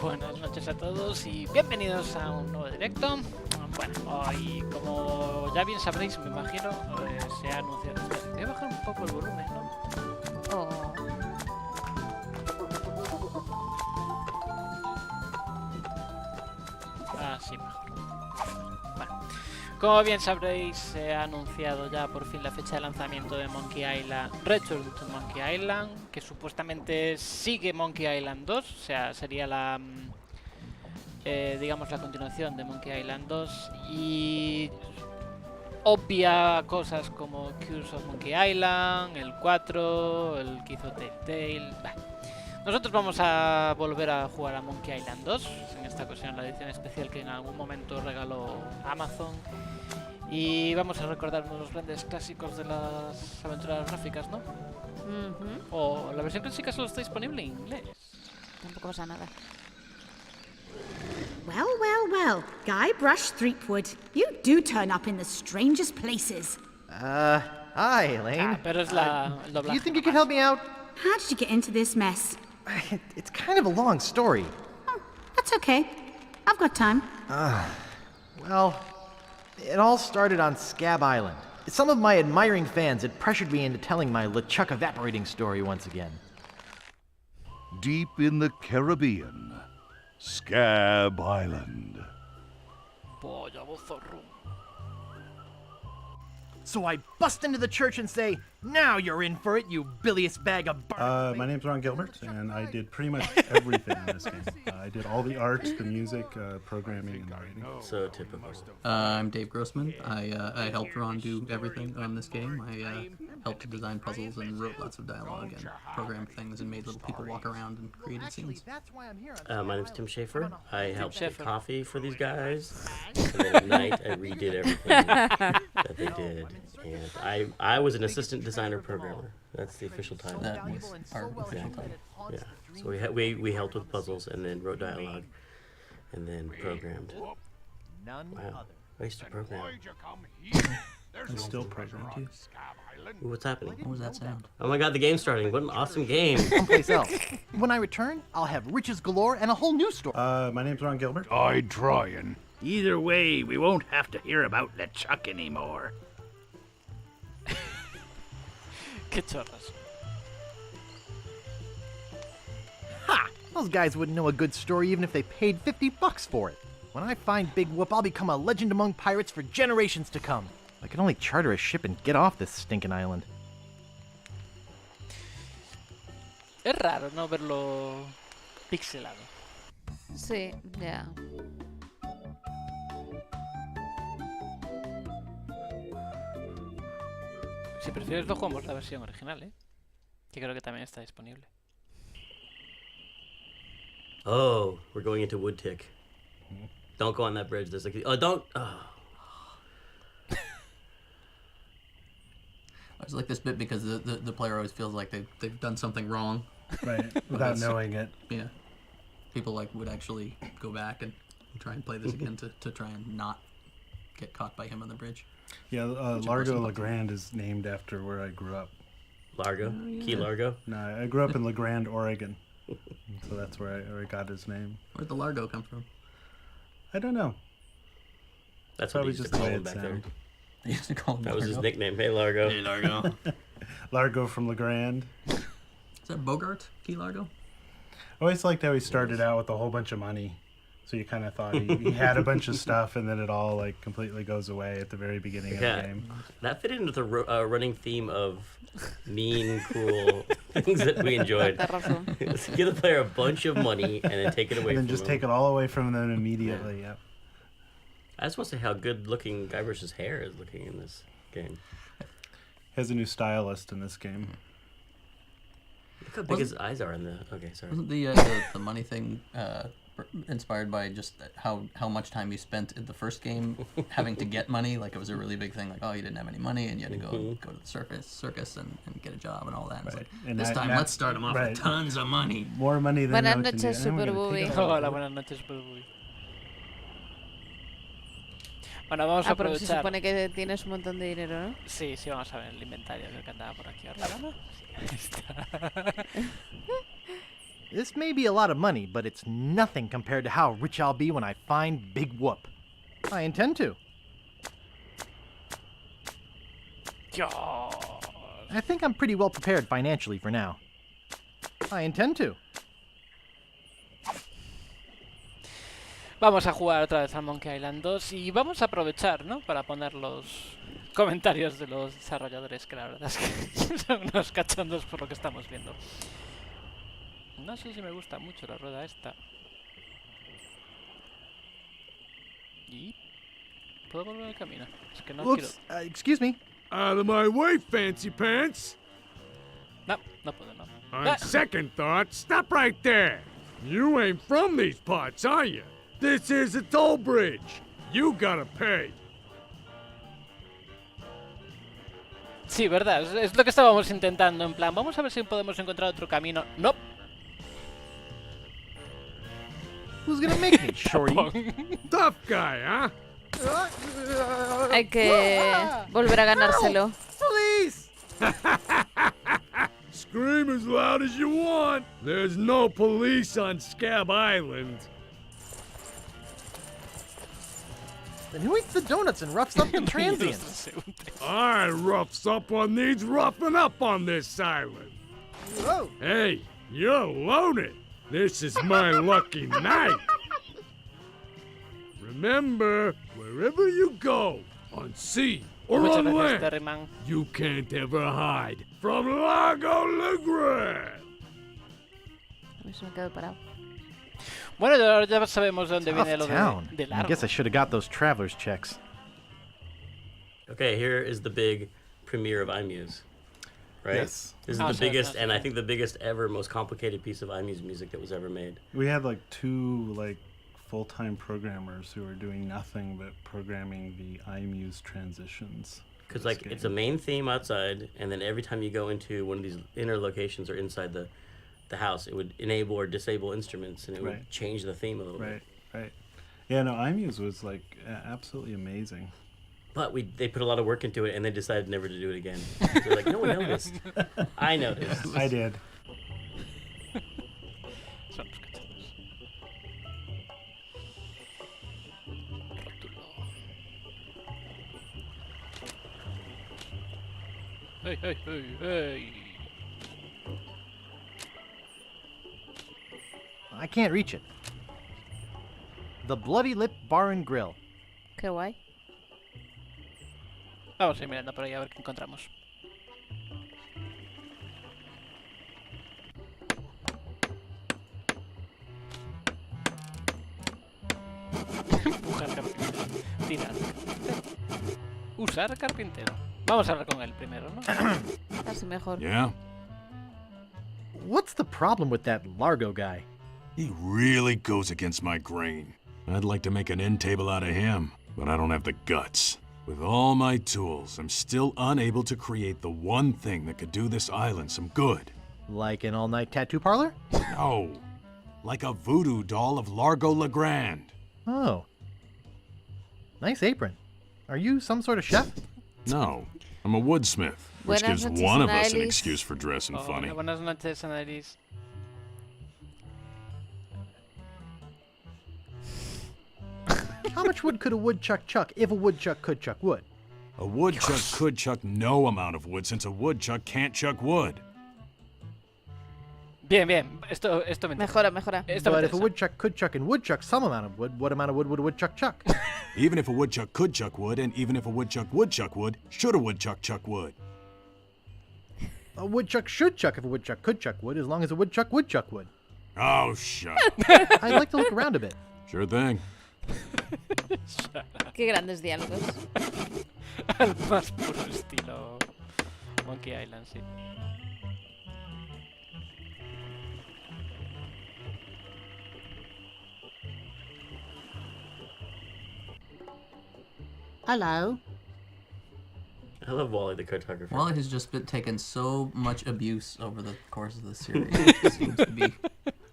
Buenas noches a todos y bienvenidos a un nuevo directo. Bueno, hoy, como ya bien sabréis, me imagino, se ha anunciado. Voy a bajar un poco el volumen, ¿no? Oh. Así mejor. Bueno, como bien sabréis, se ha anunciado ya por fin la fecha de lanzamiento de Monkey Island Return to Monkey Island, que supuestamente sigue Monkey Island 2, o sea, sería la digamos la continuación de Monkey Island 2 y obvia cosas como Curse of Monkey Island, el 4, el que hizo Telltale. Nosotros vamos a volver a jugar a Monkey Island 2, en esta ocasión la edición especial que en algún momento regaló Amazon, y vamos a recordar uno de los grandes clásicos de las aventuras gráficas, ¿no? O la versión clásica solo está disponible en inglés. Tampoco pasa nada. Well, well, well. Guybrush Threepwood, you do turn up in the strangest places. Hi, Elaine. Pero es el doblaje. Do you think you could help me out? How did you get into this mess? It's kind of a long story. Oh, that's okay. I've got time. Well, it all started on Scab Island. Some of my admiring fans had pressured me into telling my LeChuck evaporating story once again. Deep in the Caribbean, Scab Island. So I bust into the church and say, "Now you're in for it, you bilious bag of My name's Ron Gilbert, and I did pretty much everything in this game. I did all the art, the music, programming, and writing. So typical. I'm Dave Grossman. I helped Ron do everything on this game. I helped design puzzles and wrote lots of dialogue and programmed things and made little people walk around and created scenes. My name's Tim Schafer. I helped get coffee for these guys, and then at night I redid everything that they did. And I was an assistant designer programmer. That's the official title. That was our official title. Yeah. So we helped with puzzles and then wrote dialogue and then programmed. Wow. I used to program. I still program too. Ooh, what's happening? What was that sound? Oh my god, the game's starting. What an awesome game. someplace else. When I return, I'll have riches galore and a whole new story. My name's Ron Gilbert. I'm trying. Either way, we won't have to hear about LeChuck anymore. Qué chorras. Ha! Those guys wouldn't know a good story even if they paid $50 for it. When I find Big Whoop, I'll become a legend among pirates for generations to come. I can only charter a ship and get off this stinking island. Es raro no verlo pixelado. Sí, ya. Si prefieres lo jugamos la versión original, que creo que también está disponible. Oh, we're going into Woodtick. Don't go on that bridge. There's like, oh, don't. Oh. It's like this bit because the player always feels like they've done something wrong. Right, without knowing it. Yeah. People would actually go back and try and play this again to try and not get caught by him on the bridge. Yeah, Largo LeGrand is named after where I grew up. Largo? Oh, yeah. Key Largo? No, I grew up in LeGrand, Oregon. So that's where I got his name. Where'd the Largo come from? I don't know. That's what Probably he used just to the call way him it back there. sounded. They used to call him That Largo. was his nickname. Hey, Largo. Hey, Largo. Largo from LeGrand. Is that Bogart? Key Largo? I always liked how he started out with a whole bunch of money. So you kind of thought he had a bunch of stuff, and then it all like completely goes away at the very beginning of the game. That fit into the running theme of mean, cruel things that we enjoyed. Give the player a bunch of money and then take it away And then from just them. take it all away from them immediately, yeah. I just want to say how good-looking Guybrush's hair is looking in this game. He has a new stylist in this game. Look how big his eyes are in the... Okay, sorry. Wasn't the money thing inspired by just how much time you spent in the first game having to get money? Like it was a really big thing. Like, oh, you didn't have any money and you had to go to the circus and get a job and all that. And it's like, And this time, let's start them off with tons of money. More money than Buenas what you noches, need. I'm Super gonna Bobby. take it all. Hola, buenas noches, Super Bobby. Bueno, vamos a Pero se aprovechar. supone que tienes un montón de dinero, ¿no? Sí, vamos a ver el inventario, creo que andaba por aquí arriba, ¿no? Sí, ahí está. This may be a lot of money, but it's nothing compared to how rich I'll be when I find Big Whoop. I intend to. I think I'm pretty well prepared financially for now. I intend to. Vamos a jugar otra vez al Monkey Island 2 y vamos a aprovechar, ¿no? Para poner los comentarios de los desarrolladores, que la verdad es que son unos cachondos por lo que estamos viendo. No sé si me gusta mucho la rueda esta. ¿Y? ¿Puedo volver al camino? Es que no Oops, excuse me. Out of my way, fancy pants. No, no puedo, no. On second thought, stop right there. You ain't from these parts, are you? This is a toll bridge. You gotta pay. Sí, verdad, es lo que estábamos intentando, en plan, vamos a ver si podemos encontrar otro camino. No. Who's gonna make me, shorty? Tough guy, huh? Hay que volver a ganárselo. Please! Scream as loud as you want. There's no police on Scab Island. Then who eats the donuts and roughs up the transients? I roughs up on these roughing up on this island. Whoa! Hey, you're loaded. This is my lucky night. Remember, wherever you go, on sea or Muchas on gracias, land, Terryman. you can't ever hide from Lago Legrand. A mí se me quedó parado. Bueno, ya sabemos de dónde viene lo Town. de I largo. guess I should have got those traveler's checks. Okay, here is the big premiere of iMuse. Right? Yes. This is Oh, the sorry, biggest, sorry. and I think the biggest ever, most complicated piece of iMuse music that was ever made. We had like 2 full-time programmers who were doing nothing but programming the iMuse transitions. Because like it's a main theme outside, and then every time you go into one of these inner locations or inside the house, it would enable or disable instruments, and it would Right. change the theme a little bit. Right. Yeah, no, iMuse was absolutely amazing. But they put a lot of work into it, and they decided never to do it again. They're like, no one noticed. I noticed. I did. Son los cachondos. Rótulo. ¡Hey, hey, hey, hey! I can't reach it. The Bloody Lip Bar and Grill. Qué guay. Vamos a ir mirando por ahí a ver qué encontramos. Empujar carpintero. Tirar carpintero. Usar carpintero. Vamos a hablar con él primero, ¿no? Casi mejor. Yeah? What's the problem with that Largo guy? He really goes against my grain. I'd like to make an end table out of him, but I don't have the guts. With all my tools, I'm still unable to create the one thing that could do this island some good. Like an all-night tattoo parlor? No. Like a voodoo doll of Largo Legrand. Oh. Nice apron. Are you some sort of chef? No, I'm a woodsmith, which Buenas gives noches, one of us an Annalise. excuse for dressing funny. Hola, buenas noches, Annalise. How much wood could a woodchuck chuck if a woodchuck could chuck wood? A woodchuck could chuck no amount of wood since a woodchuck can't chuck wood. Bien, bien. Esto me interesa. Mejora. Esto me But if a interesa. woodchuck could chuck and woodchuck some amount of wood, what amount of wood would a woodchuck chuck? Even if a woodchuck could chuck wood, and even if a woodchuck would chuck wood, should a woodchuck chuck wood? A woodchuck should chuck if a woodchuck could chuck wood, as long as a woodchuck would chuck wood. Oh, shut up. I'd like to look around a bit. Sure thing. Qué grandes diálogos. Al más puro estilo Monkey Island, sí. Hello. I love Wally the cartographer. Wally has just been taken so much abuse over the course of the series. It seems to be.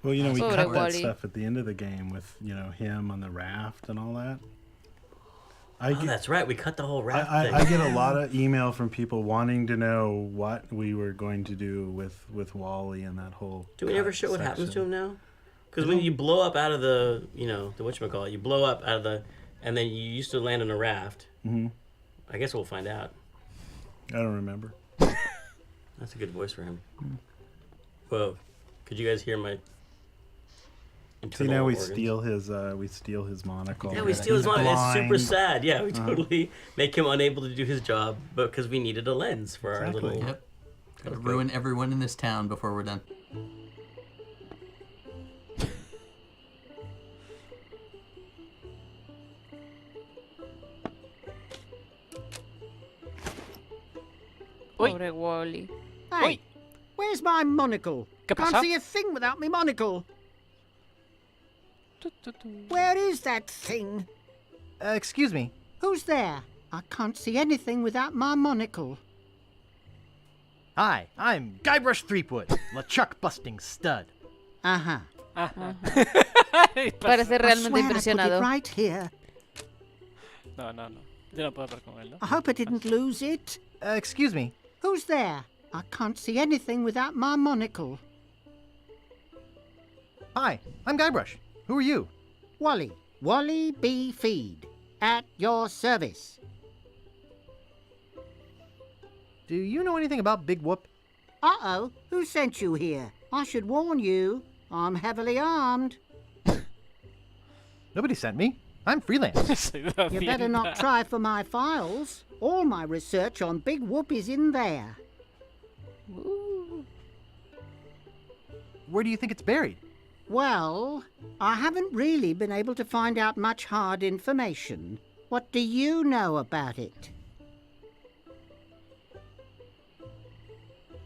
Well, we Pobre cut that Wally. stuff at the end of the game with, him on the raft and all that. That's right. We cut the whole raft thing. I get a lot of email from people wanting to know what we were going to do with Wally and that whole. Do we ever show what happens to him now? Because when you blow up out of the, the whatchamacallit, you blow up out of the, and then you used to land on a raft. Mm-hmm. I guess we'll find out. I don't remember. That's a good voice for him. Whoa. Could you guys hear my See, now we organs? steal his monocle. Yeah, we steal his monocle. It's super sad. Yeah, we totally make him unable to do his job, but because we needed a lens for our little. Yep. Gotta ruin everyone in this town before we're done. Pobre Wally. Hey, where's my monocle? ¿Qué Can't pasa? see a thing without me monocle. Where is that thing? Excuse me. Who's there? I can't see anything without my monocle. Hi, I'm Guybrush Threepwood, LeChuck busting stud. Uh-huh. Parece I realmente swear I put impresionado. it right here. No. Yo no puedo hablar con él, ¿no? I hope I didn't lose it. Excuse me. Who's there? I can't see anything without my monocle. Hi, I'm Guybrush. Who are you? Wally. Wally B. Feed. At your service. Do you know anything about Big Whoop? Uh-oh. Who sent you here? I should warn you. I'm heavily armed. Nobody sent me. I'm freelance. You better not try for my files. All my research on Big Whoop is in there. Ooh. Where do you think it's buried? Well, I haven't really been able to find out much hard information. What do you know about it?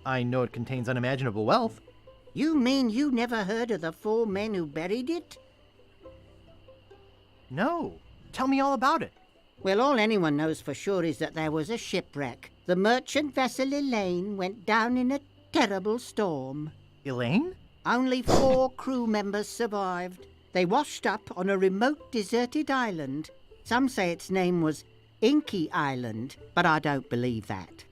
I know it contains unimaginable wealth. You mean you never heard of the 4 men who buried it? No. Tell me all about it. Well, all anyone knows for sure is that there was a shipwreck. The merchant vessel Elaine went down in a terrible storm. Elaine? Only 4 crew members survived. They washed up on a remote deserted island. Some say its name was Inky Island, but I don't believe that.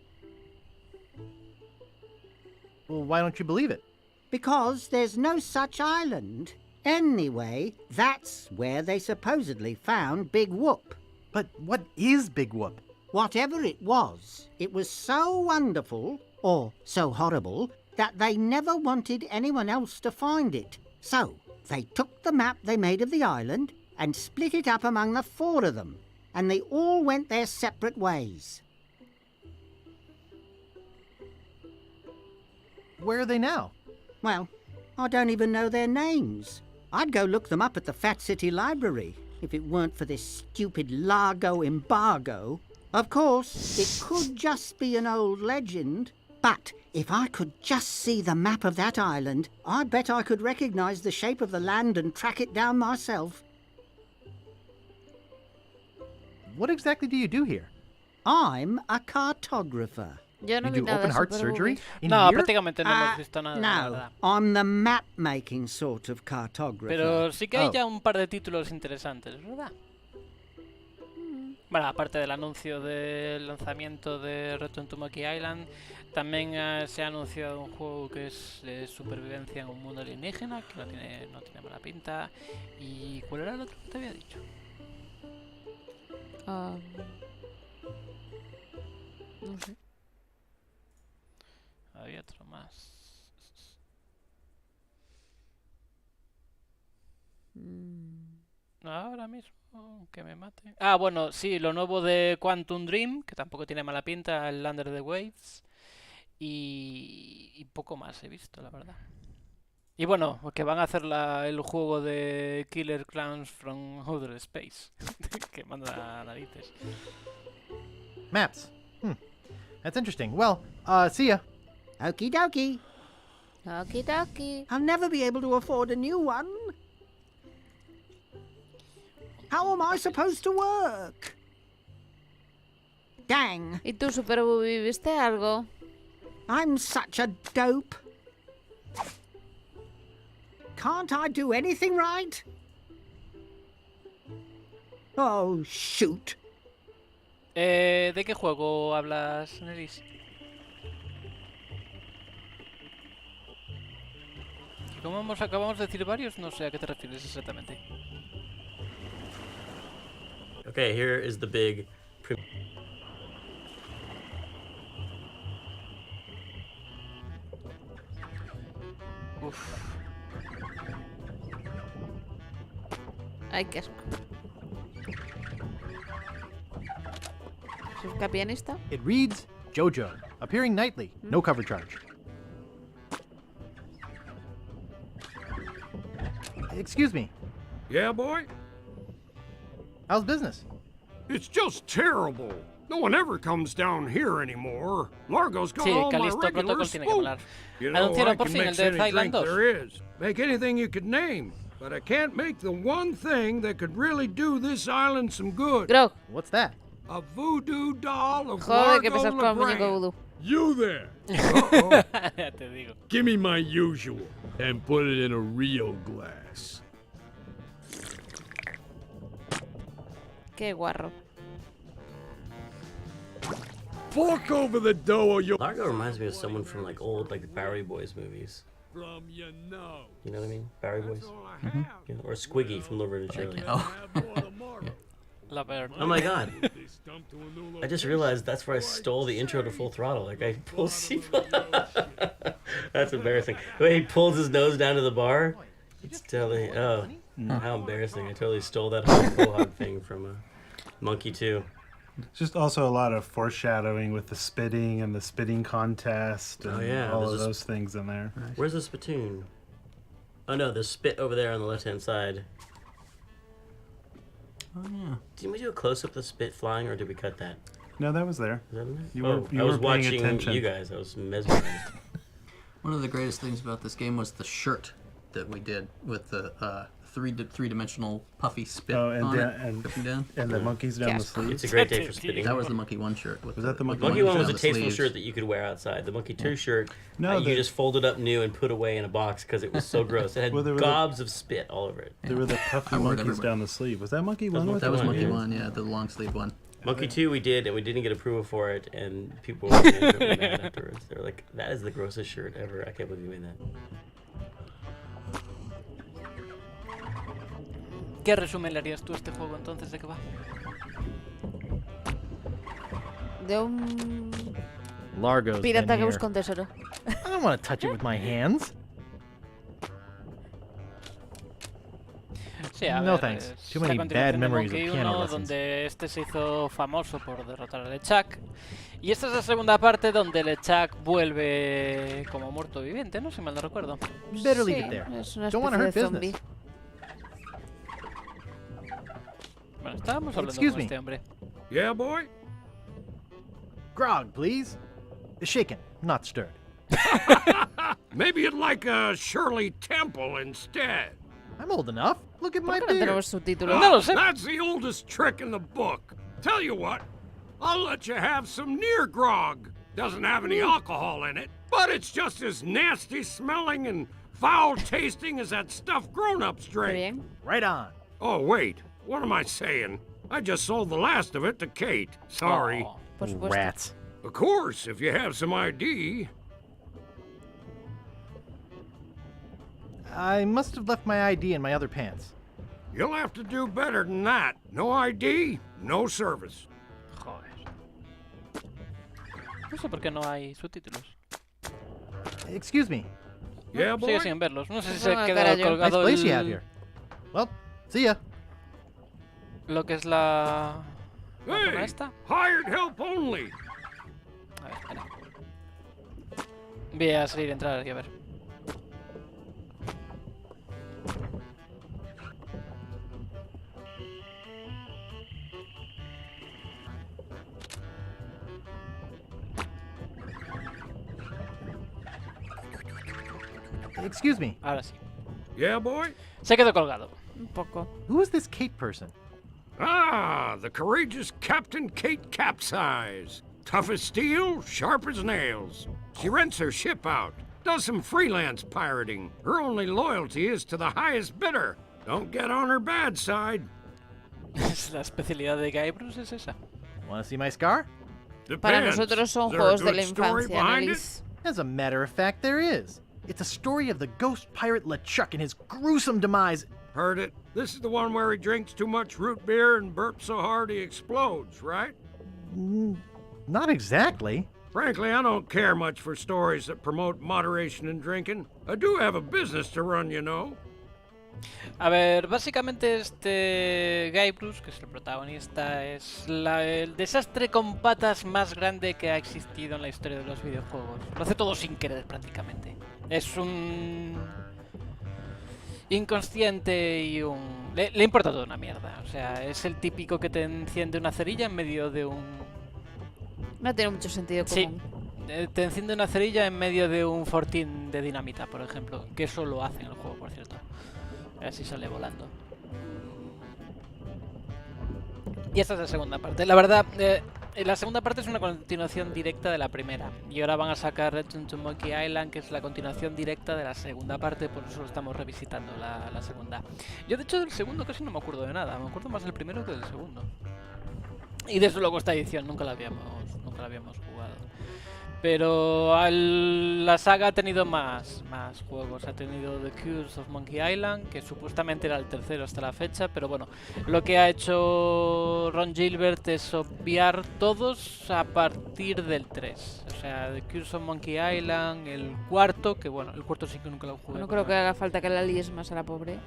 Well, why don't you believe it? Because there's no such island. Anyway, that's where they supposedly found Big Whoop. But what is Big Whoop? Whatever it was so wonderful, or so horrible, that they never wanted anyone else to find it. So, they took the map they made of the island and split it up among the 4 of them, and they all went their separate ways. Where are they now? Well, I don't even know their names. I'd go look them up at the Fat City Library, if it weren't for this stupid Largo embargo. Of course, it could just be an old legend, but if I could just see the map of that island, I bet I could recognize the shape of the land and track it down myself. What exactly do you do here? I'm a cartographer. Yo no You vi do nada open heart super surgery? Google. In No, here? prácticamente no hemos visto nada. la No, verdad. I'm the map-making sort of cartographer. Pero sí que hay Oh. ya un par de títulos interesantes, ¿verdad? Bueno, aparte del anuncio del lanzamiento de Return to Monkey Island, también se ha anunciado un juego que es de supervivencia en un mundo alienígena, que no tiene mala pinta. ¿Y cuál era el otro que te había dicho? No sé. Había otro más. Ahora mismo, que me mate. Ah, bueno, sí, lo nuevo de Quantum Dream, que tampoco tiene mala pinta, el Under the Waves. Y poco más he visto, la verdad. Y bueno, que van a hacer el juego de Killer Clowns from Outer Space, que manda narices. Maps. That's interesting. Well, see ya. Okie dokie. Okie dokie. I'll never be able to afford a new one. How am I supposed to work? Dang, ¿Y tú superviviste algo? I'm such a dope. Can't I do anything right? Oh, shoot. ¿De qué juego hablas, Neris? Como acabamos de decir varios, no sé a qué te refieres exactamente. Okay, here is the big. Uf. Ay, qué asco. ¿Es pianista? It reads JoJo, appearing nightly, no cover charge. Excuse me, Yeah, boy? how's business? It's just terrible. No one ever comes down here anymore. Largo's got Sí, all my Calisto regular Protocol tiene que volar. spook. You know, I Anunciaron por can fin el mix de any Thailand drink 2. there is. Make anything you could name. But I can't make the one thing that could really do this island some good. Grog. What's that? A voodoo doll of Joder, que Largo pesas con el muñeco LeGrand. vudú. You there. Ya te digo. Give me my usual and put it in a real glass. Qué guarro. Fork over the dough or you'll... Largo reminds me of someone from like old like Barry Boys movies. From your nose. You know what I mean? Barry Boys. That's all I have. Yeah, or Squiggy from Laverne and Shirley. Oh. La verdad. Oh my god. They stumped to a new I just realized that's where I stole the intro to Full Throttle. Like I pulls That's embarrassing. The way he pulls his nose down to the bar. It's totally how embarrassing. I totally stole that whole quahog thing from Monkey 2. It's just also a lot of foreshadowing with the spitting and the spitting contest and Oh, yeah, all there's of a those things in there. Where's the spittoon? Oh no, there's spit over there on the left hand side. Oh yeah. Did we do a close up of the spit flying or did we cut that? No, that was there. Is that in there? You I were was paying watching attention. you guys. I was mesmerized. One of the greatest things about this game was the shirt that we did with the three-dimensional puffy spit Oh, and on da- it, and- dripping down. And the monkeys down the Yes. sleeves. It's a great day for spitting. That was the Monkey 1 shirt. With Was that the Monkey Monkey One One was a down the tasteful sleeves. shirt that you could wear outside. The Monkey 2 shirt, No, you the- just folded up new and put away in a box because it was so gross. It had Well, there were gobs of spit all over it. There were the puffy I wore it monkeys everywhere. down the sleeve. Was that Monkey That was One? Monkey That was One, Monkey yeah. 1, yeah, the long sleeve one. Monkey 2 we did, and we didn't get approval for it, and people were really mad afterwards. They were like, that is the grossest shirt ever. I can't believe you made that. ¿Qué resumen le harías tú a este juego entonces? ¿De qué va? De un Largo's pirata been que here. busca un tesoro. I don't want to touch it with my hands. Sí, a No ver, thanks. es Too la many continuación bad de memories Monkey of piano 1, lessons. donde este se hizo famoso por derrotar a LeChuck. Y esta es la segunda parte donde LeChuck vuelve como muerto viviente, ¿no? Si mal no recuerdo. Better leave Sí, it there. es una Don't want to especie hurt de business. zombie. Bueno, estábamos hablando Excuse con me. este hombre. Yeah, boy? Grog, please. Shaken, not stirred. Maybe you'd like a Shirley Temple instead. I'm old enough. Look at my ¿Por qué no beard. tenemos subtítulos? No lo sé. That's the oldest trick in the book. Tell you what, I'll let you have some near grog. Doesn't have any alcohol in it, but it's just as nasty smelling and foul tasting as that stuff grown-ups Muy drink. bien. Right on. Oh, wait, what am I saying? I just sold the last of it to Kate. Sorry. Oh. Por supuesto. Rats. Of course, if you have some ID. I must have left my ID in my other pants. You'll have to do better than that. No ID, no service. Joder. No sé por qué no hay subtítulos. Excuse me. Yeah, boy? Sigue sin verlos. No sé si se Supongo que queda carajo. Nice colgado place you have el, here. Well, see ya. lo que es la zona Hey, esta. hired help only. A ver, espera. Voy a salir y entrar y a ver. Excuse me. Ahora sí. Yeah, boy? Se quedó colgado. Un poco. Who is this Kate person? Ah, the courageous Captain Kate Capsize. Tough as steel, sharp as nails. She rents her ship out, does some freelance pirating. Her only loyalty is to the highest bidder. Don't get on her bad side. La especialidad de Guybrush es esa. Want to see my scar? Para Depends. nosotros son Is there a juegos de good la story infancia, behind it? Annelies. As a matter of fact, there is. It's a story of the ghost pirate LeChuck and his gruesome demise. Heard it. This is the one where he drinks too much root beer and burps so hard he explodes, right? Not exactly. Frankly, I don't care much for stories that promote moderation in drinking. I do have a business to run, you know. A ver, básicamente este Guybrush, que es el protagonista, es el desastre con patas más grande que ha existido en la historia de los videojuegos. Lo hace todo sin querer prácticamente. Es un inconsciente y un... Le importa todo una mierda. O sea, es el típico que te enciende una cerilla en medio de un... No tiene mucho sentido común. Sí, te enciende una cerilla en medio de un fortín de dinamita, por ejemplo. Que eso lo hace en el juego, por cierto. Así sale volando. Y esta es la segunda parte. La verdad, la segunda parte es una continuación directa de la primera. Y ahora van a sacar Return to Monkey Island, que es la continuación directa de la segunda parte. Por eso lo estamos revisitando, la segunda. Yo, de hecho, del segundo casi no me acuerdo de nada. Me acuerdo más del primero que del segundo. Y desde luego esta edición nunca la habíamos jugado. Pero la saga ha tenido más juegos. Ha tenido The Curse of Monkey Island, que supuestamente era el tercero hasta la fecha. Pero bueno, lo que ha hecho Ron Gilbert es obviar todos a partir del 3. O sea, The Curse of Monkey Island, el cuarto, que bueno, el cuarto sí que nunca lo jugué. No creo que haga falta que la líes más a la pobre.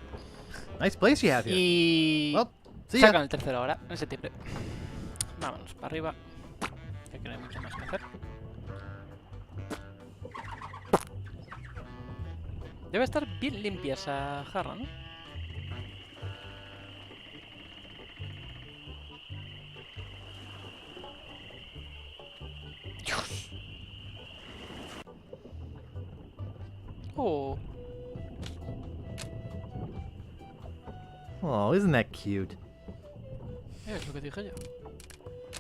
Nice place you have here. Y Well, see ya. sacan el tercero ahora, en septiembre. Vámonos para arriba, que no hay mucho más que hacer. Debe estar bien limpia esa jarra, ¿no? Dios. Oh. Oh, isn't that cute? Es lo que dije yo.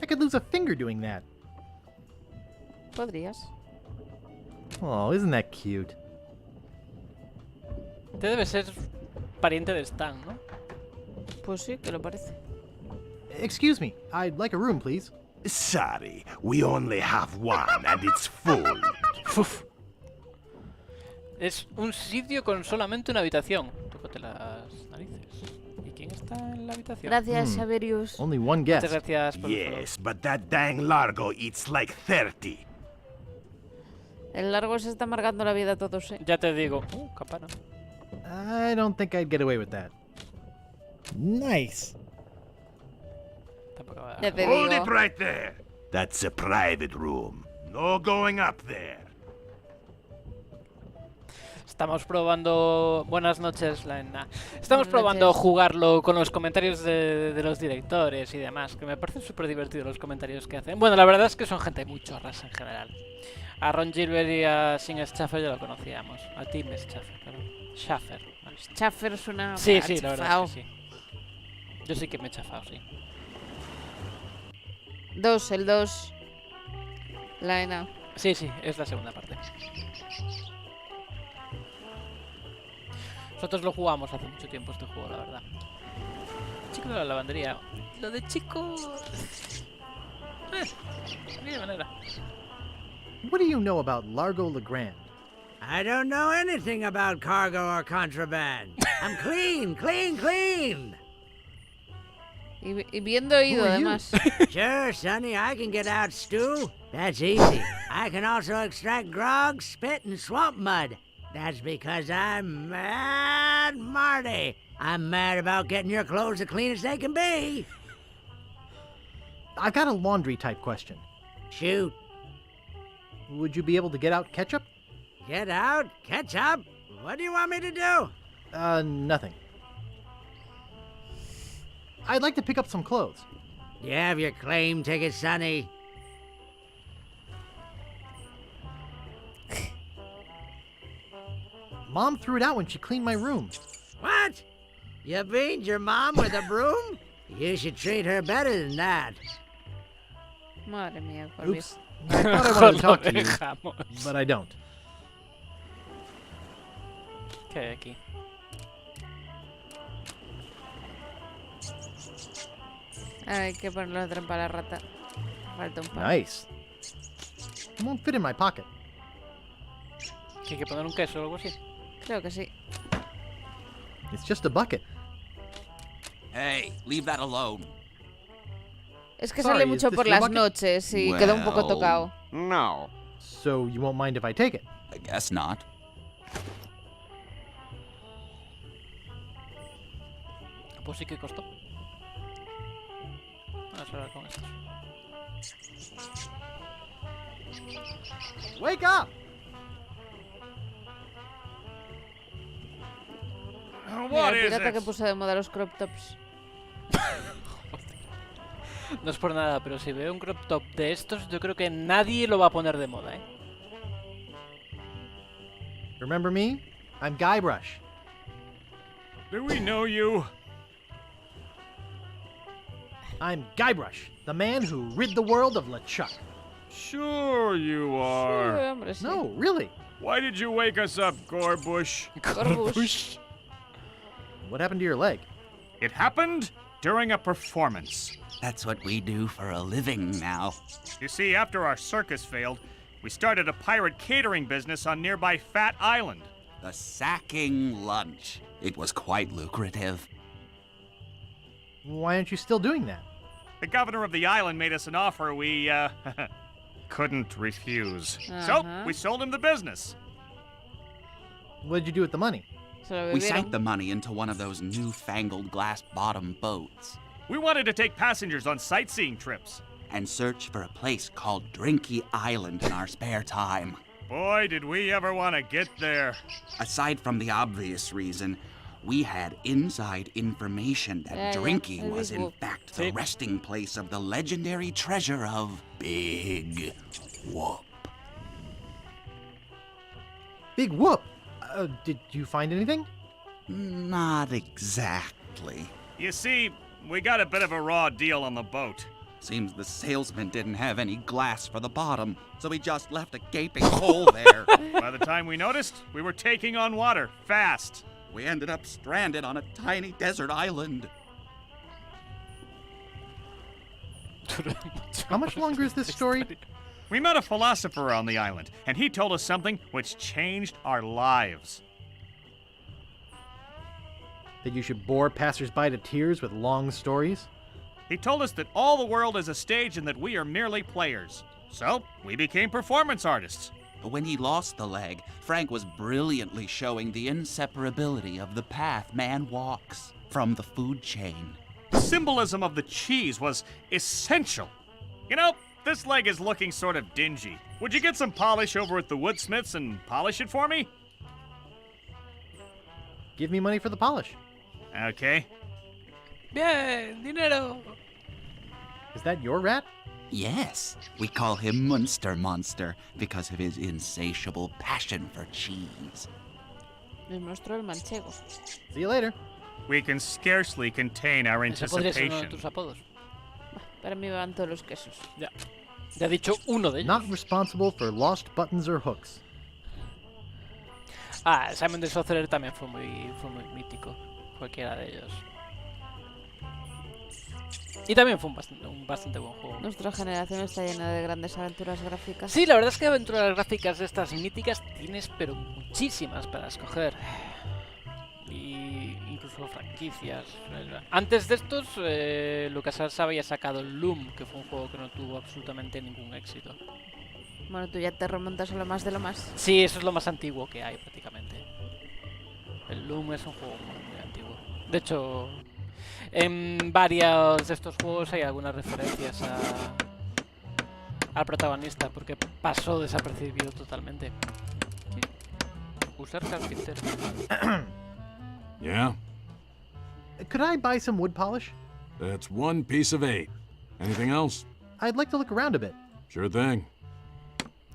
I could lose a finger doing that. Podrías. Oh, isn't that cute? Te debe ser pariente de Stan, ¿no? Pues sí, que lo parece. Excuse me, I'd like a room, please. Sorry, we only have one and it's full. Uf. Es un sitio con solamente una habitación. Tócate las narices. ¿Y quién está en la habitación? Gracias, Xaverius. Only one Muchas guest. gracias por el Yes, but that dang Largo eats like 30. El largo se está amargando la vida a todos, follow. Ya te digo. Campana. I don't think I'd get away with that. Nice. Tampoco va a... Ya te Hold digo. it right there. That's a private room. No going up there. Estamos probando... Buenas noches, Laena. Estamos Buenas probando noches. jugarlo con los comentarios de los directores y demás, que me parecen súper divertidos los comentarios que hacen. Bueno, la verdad es que son gente muy chorras en general. A Ron Gilbert y a Sin Schaffer ya lo conocíamos. A Tim Schaffer, perdón. Schaffer. Vale. Schaffer suena... Sí, sí, la verdad chafao. es que sí. Yo sí que me he chafado, sí. El 2. La ENA. Sí, sí, es la segunda parte. Nosotros lo jugamos hace mucho tiempo este juego, la verdad. Chico de la lavandería. Lo de chico... de manera. What do you know about Largo Legrand? I don't know anything about cargo or contraband. I'm clean, clean, clean. Y bien oído, Who are you? además. Sure, Sonny, I can get out stew. That's easy. I can also extract grog, spit, and swamp mud. That's because I'm mad, Marty. I'm mad about getting your clothes as clean as they can be. I've got a laundry type question. Shoot. Would you be able to get out ketchup? Get out? Catch up? What do you want me to do? Nothing. I'd like to pick up some clothes. You have your claim ticket, Sonny. Mom threw it out when she cleaned my room. What? You beat your mom with a broom? You should treat her better than that. Madre mía, Oops. Corvis. I thought I wanted to talk to Lo you, dejamos. but I don't. ¿Qué hay aquí? Hay que ponerle la trampa a la rata. Falta un par. Nice. It won't fit in my pocket. ¿Que hay que poner un queso o algo así? Creo que sí. It's just a bucket. Hey, leave that alone. Es que Sorry, sale is mucho this por your las bucket? noches y queda un poco tocado. No. So you won't mind if I take it? I guess not. Pues sí que costó. Vamos a ver con esto. Wake up! Mira, el pirata que puso de moda los crop tops. No es por nada, pero si veo un crop top de estos, yo creo que nadie lo va a poner de moda, ¿eh? Remember me? I'm Guybrush. Do we know you? I'm Guybrush, the man who rid the world of LeChuck. Sure you are. Sí, hombre, sí. No, really. Why did you wake us up, Gorbush? Gorbush. What happened to your leg? It happened during a performance. That's what we do for a living now. You see, after our circus failed, we started a pirate catering business on nearby Fat Island. The sacking lunch. It was quite lucrative. Why aren't you still doing that? The governor of the island made us an offer we, couldn't refuse. So, we sold him the business. What did you do with the money? We sank the money into one of those newfangled glass-bottom boats. We wanted to take passengers on sightseeing trips. And search for a place called Drinky Island in our spare time. Boy, did we ever want to get there. Aside from the obvious reason, we had inside information that Drinky was in fact the resting place of the legendary treasure of Big Whoop. Big Whoop? Did you find anything? Not exactly. You see, we got a bit of a raw deal on the boat. Seems the salesman didn't have any glass for the bottom, so he just left a gaping hole there. By the time we noticed, we were taking on water, fast. We ended up stranded on a tiny desert island. How much longer is this story? We met a philosopher on the island, and he told us something which changed our lives. That you should bore passersby to tears with long stories? He told us that all the world is a stage and that we are merely players. So, we became performance artists. When he lost the leg, Frank was brilliantly showing the inseparability of the path man walks from the food chain. The symbolism of the cheese was essential. You know, this leg is looking sort of dingy. Would you get some polish over at the woodsmiths and polish it for me? Give me money for the polish. Okay. Bien, dinero. Is that your rat? Yes, we call him Munster Monster because of his insatiable passion for cheese. El monstruo del manchego. See you later. We can scarcely contain our Ese podría ser uno de anticipation. tus apodos. Para mí van todos los quesos. Ya. Ya he dicho uno de ellos. Not responsible for lost buttons or hooks. Ah, Simon the Sorcerer también fue muy mítico. Cualquiera de ellos. Y también fue un bastante buen juego. Nuestra generación está llena de grandes aventuras gráficas. Sí, la verdad es que aventuras gráficas de estas míticas tienes, pero muchísimas para escoger. Y incluso franquicias. Antes de estos, LucasArts había sacado el Loom, que fue un juego que no tuvo absolutamente ningún éxito. Bueno, tú ya te remontas a lo más de lo más. Sí, eso es lo más antiguo que hay prácticamente. El Loom es un juego muy antiguo. De hecho, en varios de estos juegos hay algunas referencias al protagonista, porque pasó desapercibido totalmente. Sí. Usar carpintero. Yeah? Could I buy some wood polish? That's 1 piece of 8. Anything else? I'd like to look around a bit. Sure thing.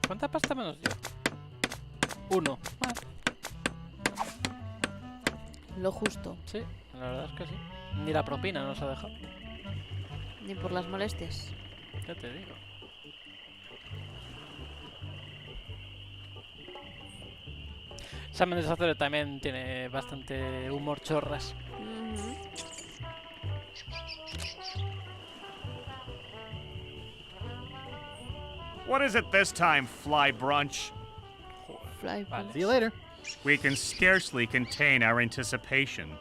¿Cuánta pasta menos dio? 1. Ah. Lo justo. Sí, la verdad es que sí. Ni la propina nos ha dejado. Ni por las molestias. Ya te digo. Simon the Sorcerer también tiene bastante humor chorras. What is it this time, fly brunch? Fly. See you later. We can scarcely contain our anticipation.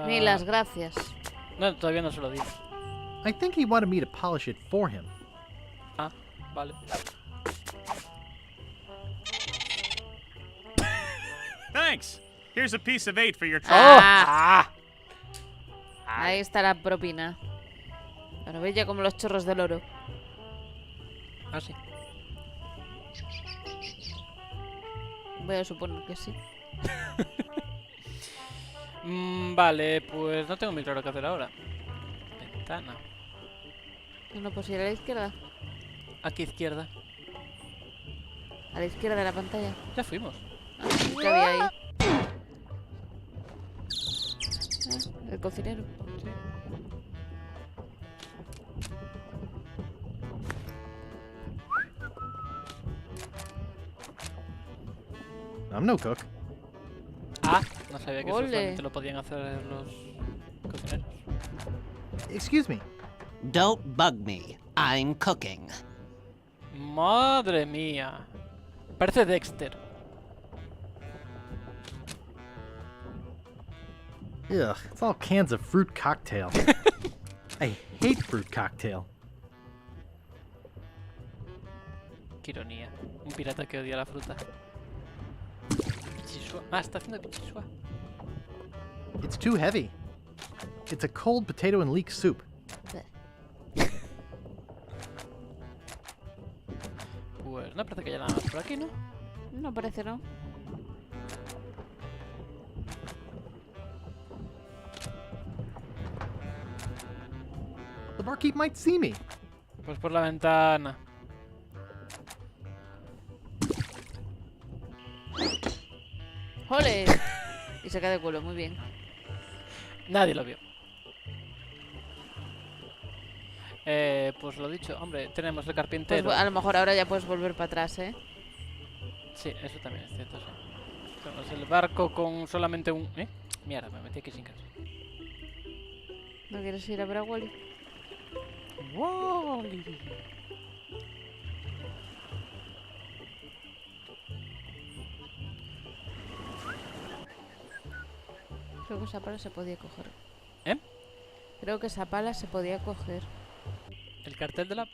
Ni las gracias. No, todavía no se lo digo. I think he wanted me to polish it for him. Ah, vale. Thanks. Here's a piece of 8 for your trouble. Ah. Ahí está la propina. Pero bella como los chorros del oro. Ah, sí. Voy a suponer que sí. Vale, pues no tengo muy claro qué hacer ahora. Ventana. No, pues ir a la izquierda. Aquí izquierda. A la izquierda de la pantalla. Ya fuimos. Ah, ¿qué había ahí? El cocinero. I'm no cook. Ah, no sabía que eso Ole. solamente lo podían hacer los cocineros. Excuse me. Don't bug me. I'm cooking. Madre mía. Parece Dexter. Ugh, it's all cans of fruit cocktail. I hate fruit cocktail. Qué ironía. Un pirata que odia la fruta. Pichisua. Ah, está haciendo pichisua. It's too heavy. It's a cold potato and leek soup. Pues no parece que haya nada más por aquí, ¿no? No parece, ¿no? The barkeep might see me. Pues por la ventana. ¡Jole! Y se cae de culo, muy bien. Nadie lo vio. Pues lo dicho, hombre, tenemos el carpintero. Pues a lo mejor ahora ya puedes volver para atrás, ¿eh? Sí, eso también es cierto, sí. Tenemos el barco con solamente un... ¿Eh? Mierda, me metí aquí sin caso. ¿No quieres ir a ver a Wally? Wally. Creo que esa pala se podía coger. ¿Eh? Creo que esa pala se podía coger. El cartel de la...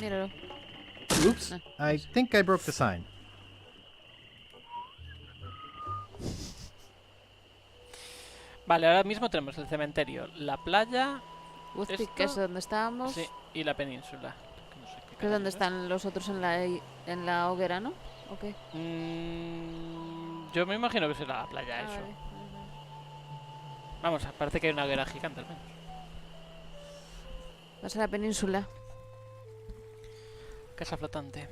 Míralo. Oops, I think I broke the sign. Vale, ahora mismo tenemos el cementerio, la playa... Woodstick, que es donde estábamos. Sí, y la península. Que no sé qué Que es donde están los otros en la hoguera, ¿no? ¿O qué? Yo me imagino que será la playa, eso. Vale. Vamos, parece que hay una hoguera gigante al menos. Vas a la península. Casa flotante.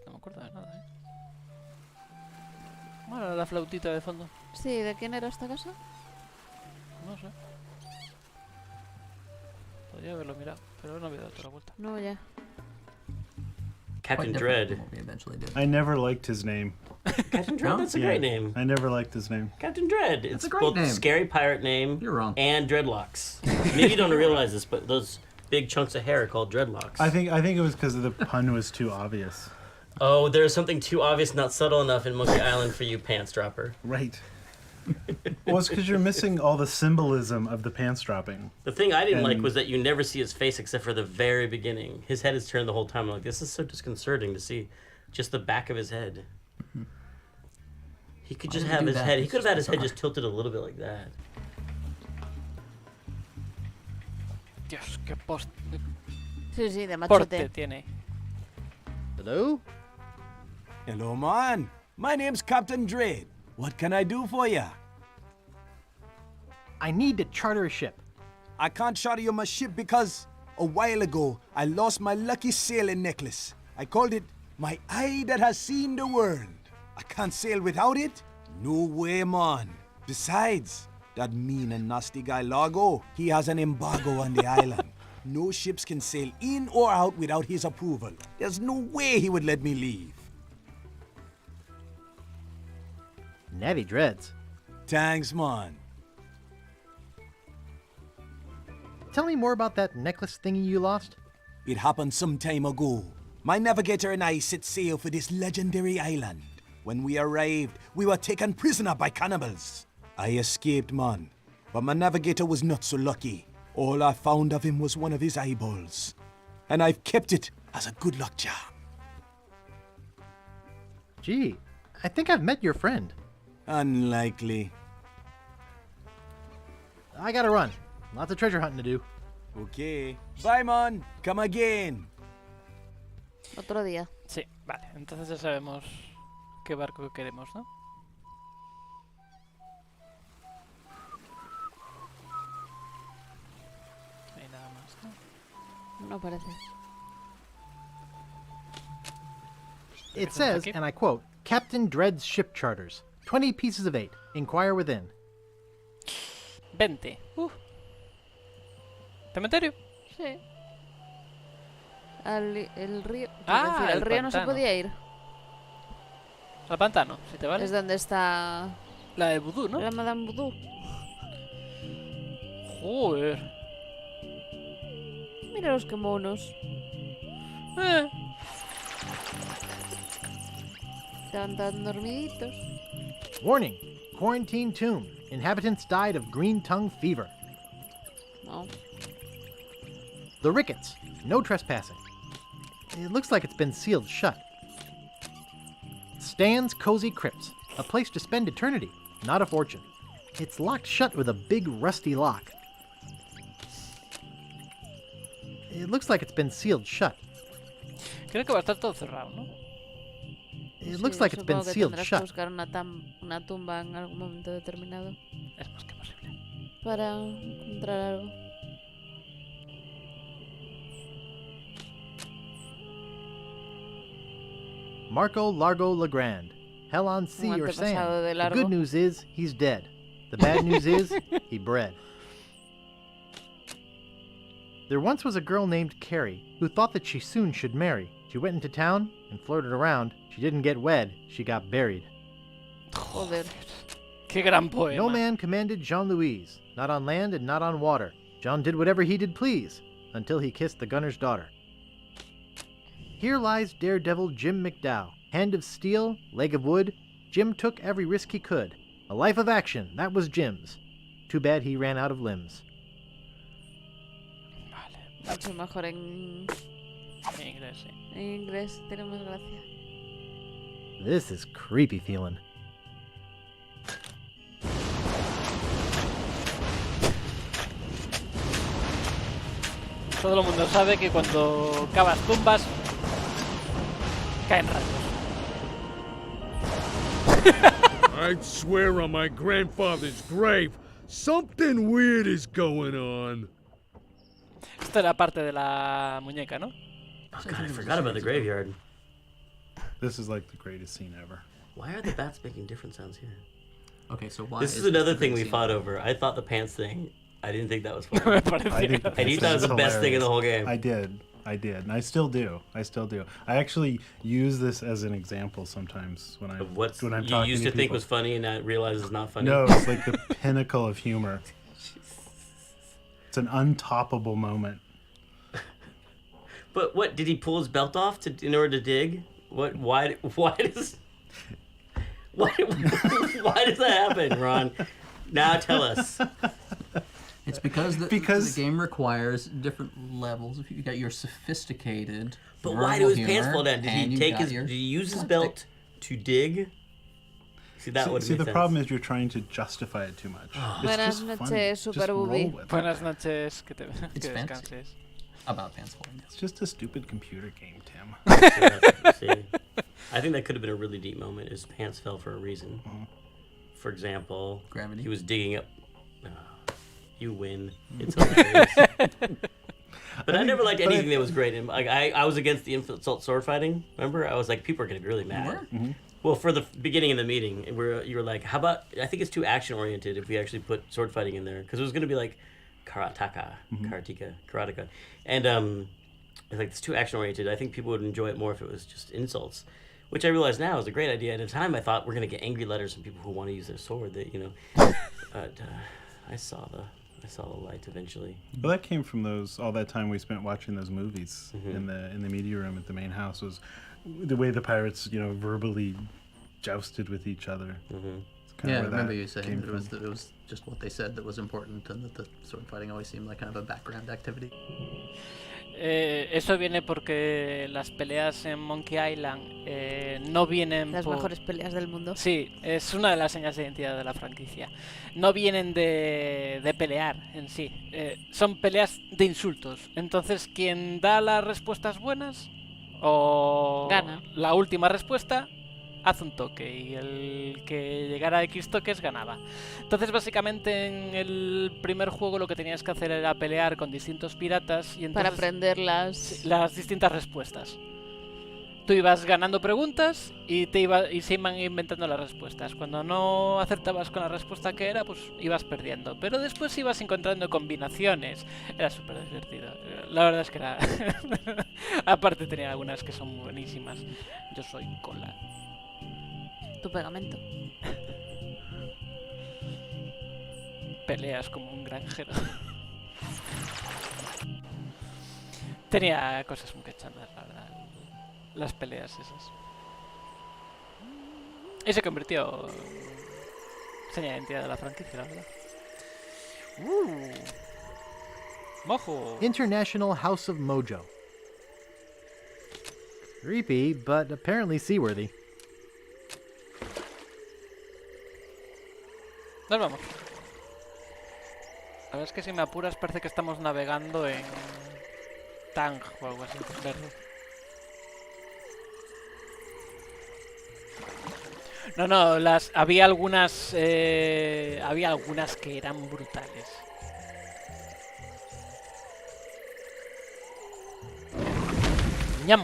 No me acuerdo de nada, ¿eh? Bueno, la flautita de fondo. Sí, ¿de quién era esta casa? No sé. Podría haberlo mirado, pero no había dado toda la vuelta. No, ya. Captain Dread. I never liked his name. Captain Dread? That's a great name. I never liked his name. Captain Dread. It's a great both name. scary pirate name You're wrong. and dreadlocks. Maybe you don't realize this, but those big chunks of hair are called dreadlocks. I think it was because the pun was too obvious. Oh, there's something too obvious, not subtle enough in Monkey Island for you, pants dropper. Right. Well, it's because you're missing all the symbolism of the pants dropping. The thing I didn't like And- was that you never see his face except for the very beginning. His head is turned the whole time. I'm like, this is so disconcerting to see just the back of his head. He could just Why would have you do his that? head. He It's could have had his just head just bizarre. tilted a little bit like that. Dios, qué Sí, sí, de porte machote. tiene. Hello? Hello, man. My name's Captain Dread. What can I do for ya? I need to charter a ship. I can't charter you my ship because a while ago I lost my lucky sailing necklace. I called it my eye that has seen the world. I can't sail without it? No way, man. Besides, that mean and nasty guy Largo, he has an embargo on the island. No ships can sail in or out without his approval. There's no way he would let me leave. Navy dreads. Thanks, man. Tell me more about that necklace thingy you lost. It happened some time ago. My navigator and I set sail for this legendary island. When we arrived, we were taken prisoner by cannibals. I escaped, man, but my navigator was not so lucky. All I found of him was one of his eyeballs. And I've kept it as a good luck charm. Gee, I think I've met your friend. Unlikely. I gotta run. Lots of treasure hunting to do. Okay. Bye, man. Come again. Otro día. Sí, vale. Entonces ya sabemos qué barco queremos, ¿no? No hay nada más, ¿no? No parece. It says, and I quote, Captain Dread's ship charters. 20 pieces of 8. Inquire within. 20. ¿Cementerio? Sí. El río. Ah, el el río no se pantano. podía ir. Al pantano, si te vale. Es donde está. La de Vudú, ¿no? La Madame Vudú. Joder. Míralos qué monos. Estaban tan dormiditos. Warning. Quarantine tomb. Inhabitants died of green tongue fever. No. The Ricketts. No trespassing. It looks like it's been sealed shut. Stan's Cozy Crypts. A place to spend eternity, not a fortune. It's locked shut with a big rusty lock. It looks like it's been sealed shut. Creo que va a estar todo cerrado, ¿no? It looks like it's been Supongo que sealed tendrás que shut. buscar una tumba en algún momento determinado. Es más que posible. Para encontrar algo. Marco Largo Legrand. Hell on sea or antepasado sand. de The Largo. good news is he's dead. The bad news is he bred. There once was a girl named Carrie who thought that she soon should marry. She went into town and flirted around. She didn't get wed. She got buried. Joder. Qué gran poema. No man commanded Jean-Louise, not on land and not on water. John did whatever he did please, until he kissed the gunner's daughter. Here lies daredevil Jim McDowell. Hand of steel, leg of wood. Jim took every risk he could. A life of action, that was Jim's. Too bad he ran out of limbs. Mucho mejor en inglés, sí. En inglés, tiene más gracia. This is creepy feeling. Todo el mundo sabe que cuando cavas tumbas caen rayos. I'd swear on my grandfather's grave, something weird is going on. Esta era parte de la muñeca, ¿no? Oh, God, I forgot about the graveyard. This is like the greatest scene ever. Why are the bats making different sounds here? Okay, so why This is another thing we fought over. I thought the pants thing, I didn't think that was funny. I think And you thought it was the best thing in the whole game. I did, and I still do. I actually use this as an example sometimes when I'm You talking used to to think people. was funny and now realize it's not funny. No, it's like the pinnacle of humor. It's an untoppable moment. But what, did he pull his belt off in order to dig? What? Why does that happen, Ron? Now tell us. It's because the game requires different levels. If you got your sophisticated. But why do his humor, pants fall down? Did and he you take got his? your Did he use his slapstick. belt to dig? See, that would See, make the sense. problem is you're trying to justify it too much. It's Buenas just noches, funny. Super Just roll Booby. with it. Buenas noches, que It's fancy. descanses. About pants falling. It's just a stupid computer game, Tim. See, I think that could have been a really deep moment. His pants fell for a reason. For example, gravity. He was digging up. You win. It's hilarious. But I never liked anything that was great. And like I was against the insult sword fighting. Remember, I was like, people are gonna be really mad. Well, for the beginning of the meeting, you were like, how about? I think it's too action oriented if we actually put sword fighting in there because it was gonna be like karateka, and it's like it's too action oriented. I think people would enjoy it more if it was just insults. Which I realize now is a great idea. At a time, I thought we're gonna get angry letters from people who want to use their sword. That but I saw the light eventually. Well, that came from all that time we spent watching those movies in the media room at the main house. Was the way the pirates, verbally jousted with each other. Yeah, I remember you saying that it was just what they said that was important, and that the sword fighting always seemed like kind of a background activity. Eso viene porque las peleas en Monkey Island no vienen las mejores peleas del mundo. Sí, es una de las señas de identidad de la franquicia. No vienen de pelear en sí, son peleas de insultos. Entonces, quien da las respuestas buenas o gana. La última respuesta hace un toque y el que llegara a X toques ganaba. Entonces básicamente en el primer juego lo que tenías que hacer era pelear con distintos piratas y entonces, para aprender las distintas respuestas. Tú ibas ganando preguntas y se iban inventando las respuestas. Cuando no acertabas con la respuesta que era, pues ibas perdiendo. Pero después ibas encontrando combinaciones. Era súper divertido. La verdad es que era... Aparte tenía algunas que son buenísimas. Yo soy cola. Tu pegamento. Peleas como un granjero. Tenía cosas muy cachondas, la verdad. Las peleas esas. Y se convirtió en seña de identidad de la franquicia, la verdad. Mojo. International House of Mojo. Creepy, but apparently seaworthy. Nos vamos. La verdad es que si me apuras parece que estamos navegando en Tang o algo así, verde. No, había algunas que eran brutales. ¡Ñam!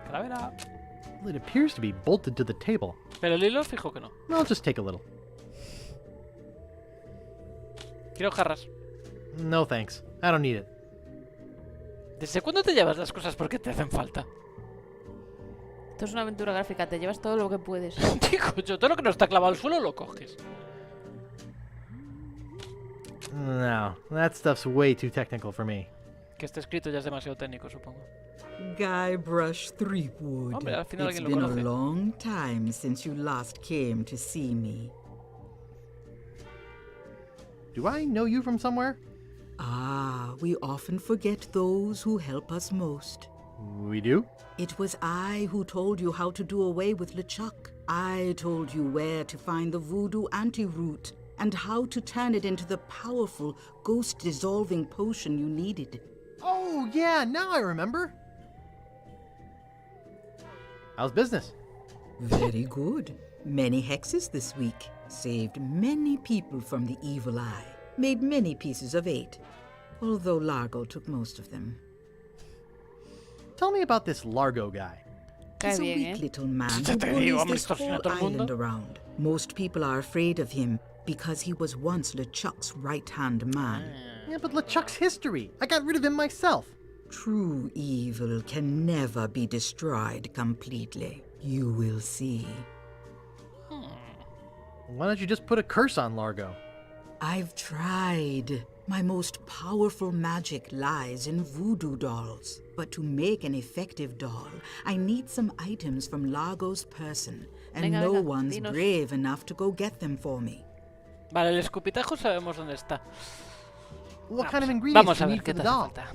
Calavera. Well, it appears to be bolted to the table. Pero el hilo fijo que no. I'll just take a little. Quiero jarras. No thanks. I don't need it. ¿Desde cuándo te llevas las cosas porque te hacen falta? Esto es una aventura gráfica, te llevas todo lo que puedes. Digo yo, todo lo que no está clavado al suelo lo coges. No, that stuff's way too technical for me. Que esté escrito ya es demasiado técnico, supongo. Guybrush Threepwood. Hombre, al final It's alguien lo been conoce. a long time since you last came to see me. Do I know you from somewhere? Ah, we often forget those who help us most. We do? It was I who told you how to do away with LeChuck. I told you where to find the voodoo antiroot and how to turn it into the powerful, ghost-dissolving potion you needed. Oh, yeah, now I remember. How's business? Very good. Many hexes this week. Saved many people from the evil eye. Made many pieces of 8. Although Largo took most of them. Tell me about this Largo guy. He's a weak little man who bullies this whole island around. Most people are afraid of him because he was once LeChuck's right-hand man. Yeah, but LeChuck's history. I got rid of him myself. True evil can never be destroyed completely. You will see. Why don't you just put a curse on Largo? I've tried. My most powerful magic lies in voodoo dolls. But to make an effective doll, I need some items from Largo's person, and no one's brave enough to go get them for me. Vale, el escupitajo sabemos dónde está. What kind of ingredients do you need qué for the te hace doll? falta.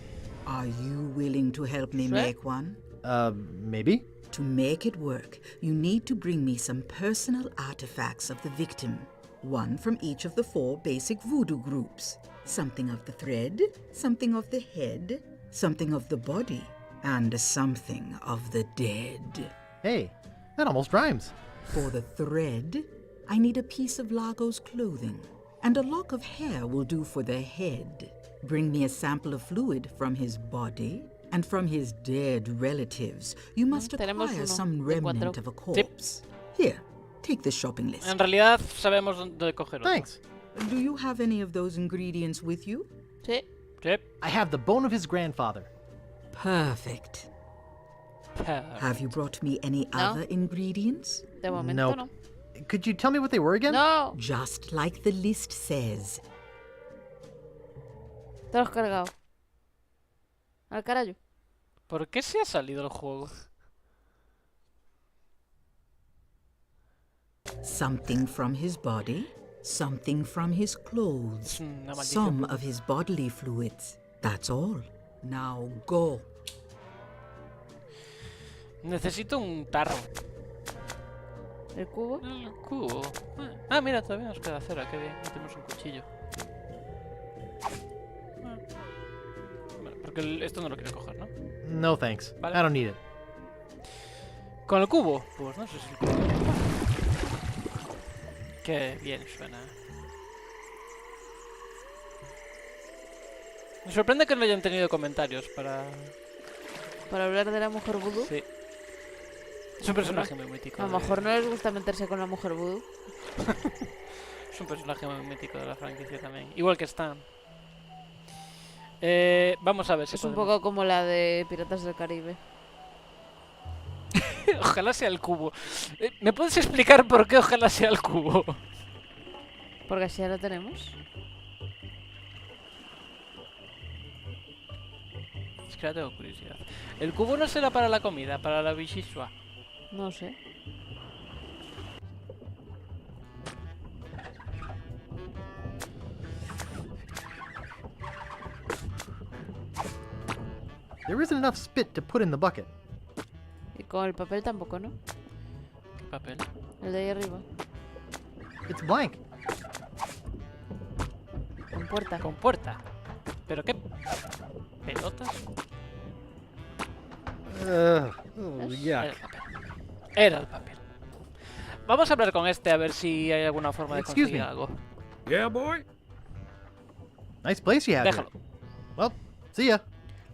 Are you willing to help me make one? Maybe. To make it work, you need to bring me some personal artifacts of the victim. One from each of the 4 basic voodoo groups. Something of the thread, something of the head, something of the body, and something of the dead. Hey, that almost rhymes. For the thread, I need a piece of Largo's clothing, and a lock of hair will do for the head. Bring me a sample of fluid from his body, and from his dead relatives. You must acquire some remnant of a corpse. Here, take the shopping list. En realidad sabemos dónde cogerlo. Thanks. Do you have any of those ingredients with you? Sí. Sí. I have the bone of his grandfather. Perfect. Have you brought me any other ingredients? De momento no. Could you tell me what they were again? No. Just like the list says. Te lo has cargado. Al carajo. ¿Por qué se ha salido el juego? Something from his body, something from his clothes, some of his bodily fluids. That's all. Now go. Necesito un tarro. ¿El cubo? El cubo. Ah, mira, todavía nos queda cera, qué bien. No tenemos un cuchillo. Vale, porque esto no lo quiero coger, ¿no? No thanks. Vale. I don't need it. ¿Con el cubo? Pues no sé si el cubo. Qué bien suena. Me sorprende que no hayan tenido comentarios para hablar de la mujer vudú. Sí. Es un personaje muy mítico. A lo mejor no les gusta meterse con la mujer vudú. Es un personaje muy mítico de la franquicia también. Igual que Stan. Vamos a ver si es un poco como la de Piratas del Caribe. Ojalá sea el cubo. ¿Me puedes explicar por qué ojalá sea el cubo? Porque así ya lo tenemos. Es que ahora tengo curiosidad. ¿El cubo no será para la comida, para la bichisua? No sé. There isn't enough spit to put in the bucket. Y con el papel tampoco, ¿no? ¿Qué papel? El de ahí arriba. It's blank. Con puerta. Con puerta. ¿Pero qué? ¿Pelotas? Yuck. Era el papel. Vamos a hablar con este a ver si hay alguna forma de Excuse conseguir me. algo. Yeah, boy? Nice place you have here. Déjalo. Well, see ya.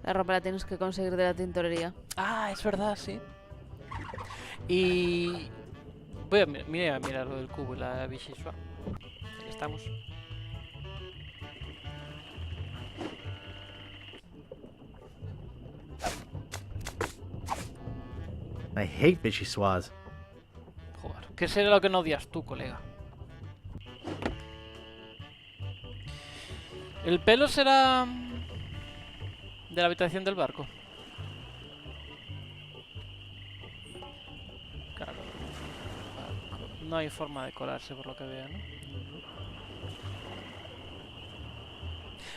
La ropa la tienes que conseguir de la tintorería. Ah, es verdad, sí. Y... voy a mirar lo del cubo y la bichisua. Aquí estamos. I hate vichyssoise. Joder, ¿qué será lo que no odias tú, colega? ¿El pelo será de la habitación del barco? Claro, barco. No hay forma de colarse por lo que veo, ¿no?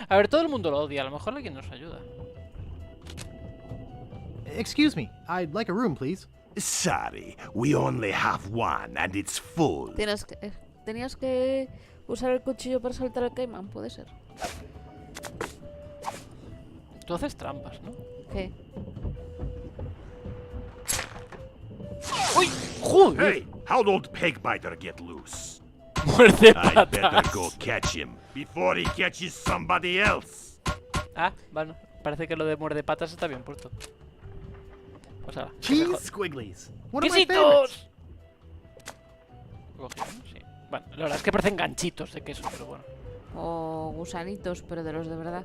A ver, todo el mundo lo odia, a lo mejor alguien nos ayuda. Excuse me, I'd like a room, please. Sorry, we only have one and it's full. Tenías que usar el cuchillo para saltar el caimán, puede ser. Tú haces trampas, ¿no? ¿Qué? ¡Uy! ¡Joder! Hey, how'd old Pegbiter get loose? Muerde I better patas. go catch him before he catches somebody else. Ah, bueno, parece que lo de muerde patas está bien puesto. Pues ahora. Cheese squigglies. One of my favorites. ¡Quesitos! Sí. Bueno, la verdad es que parecen ganchitos de queso, pero bueno. O gusanitos, pero de los de verdad.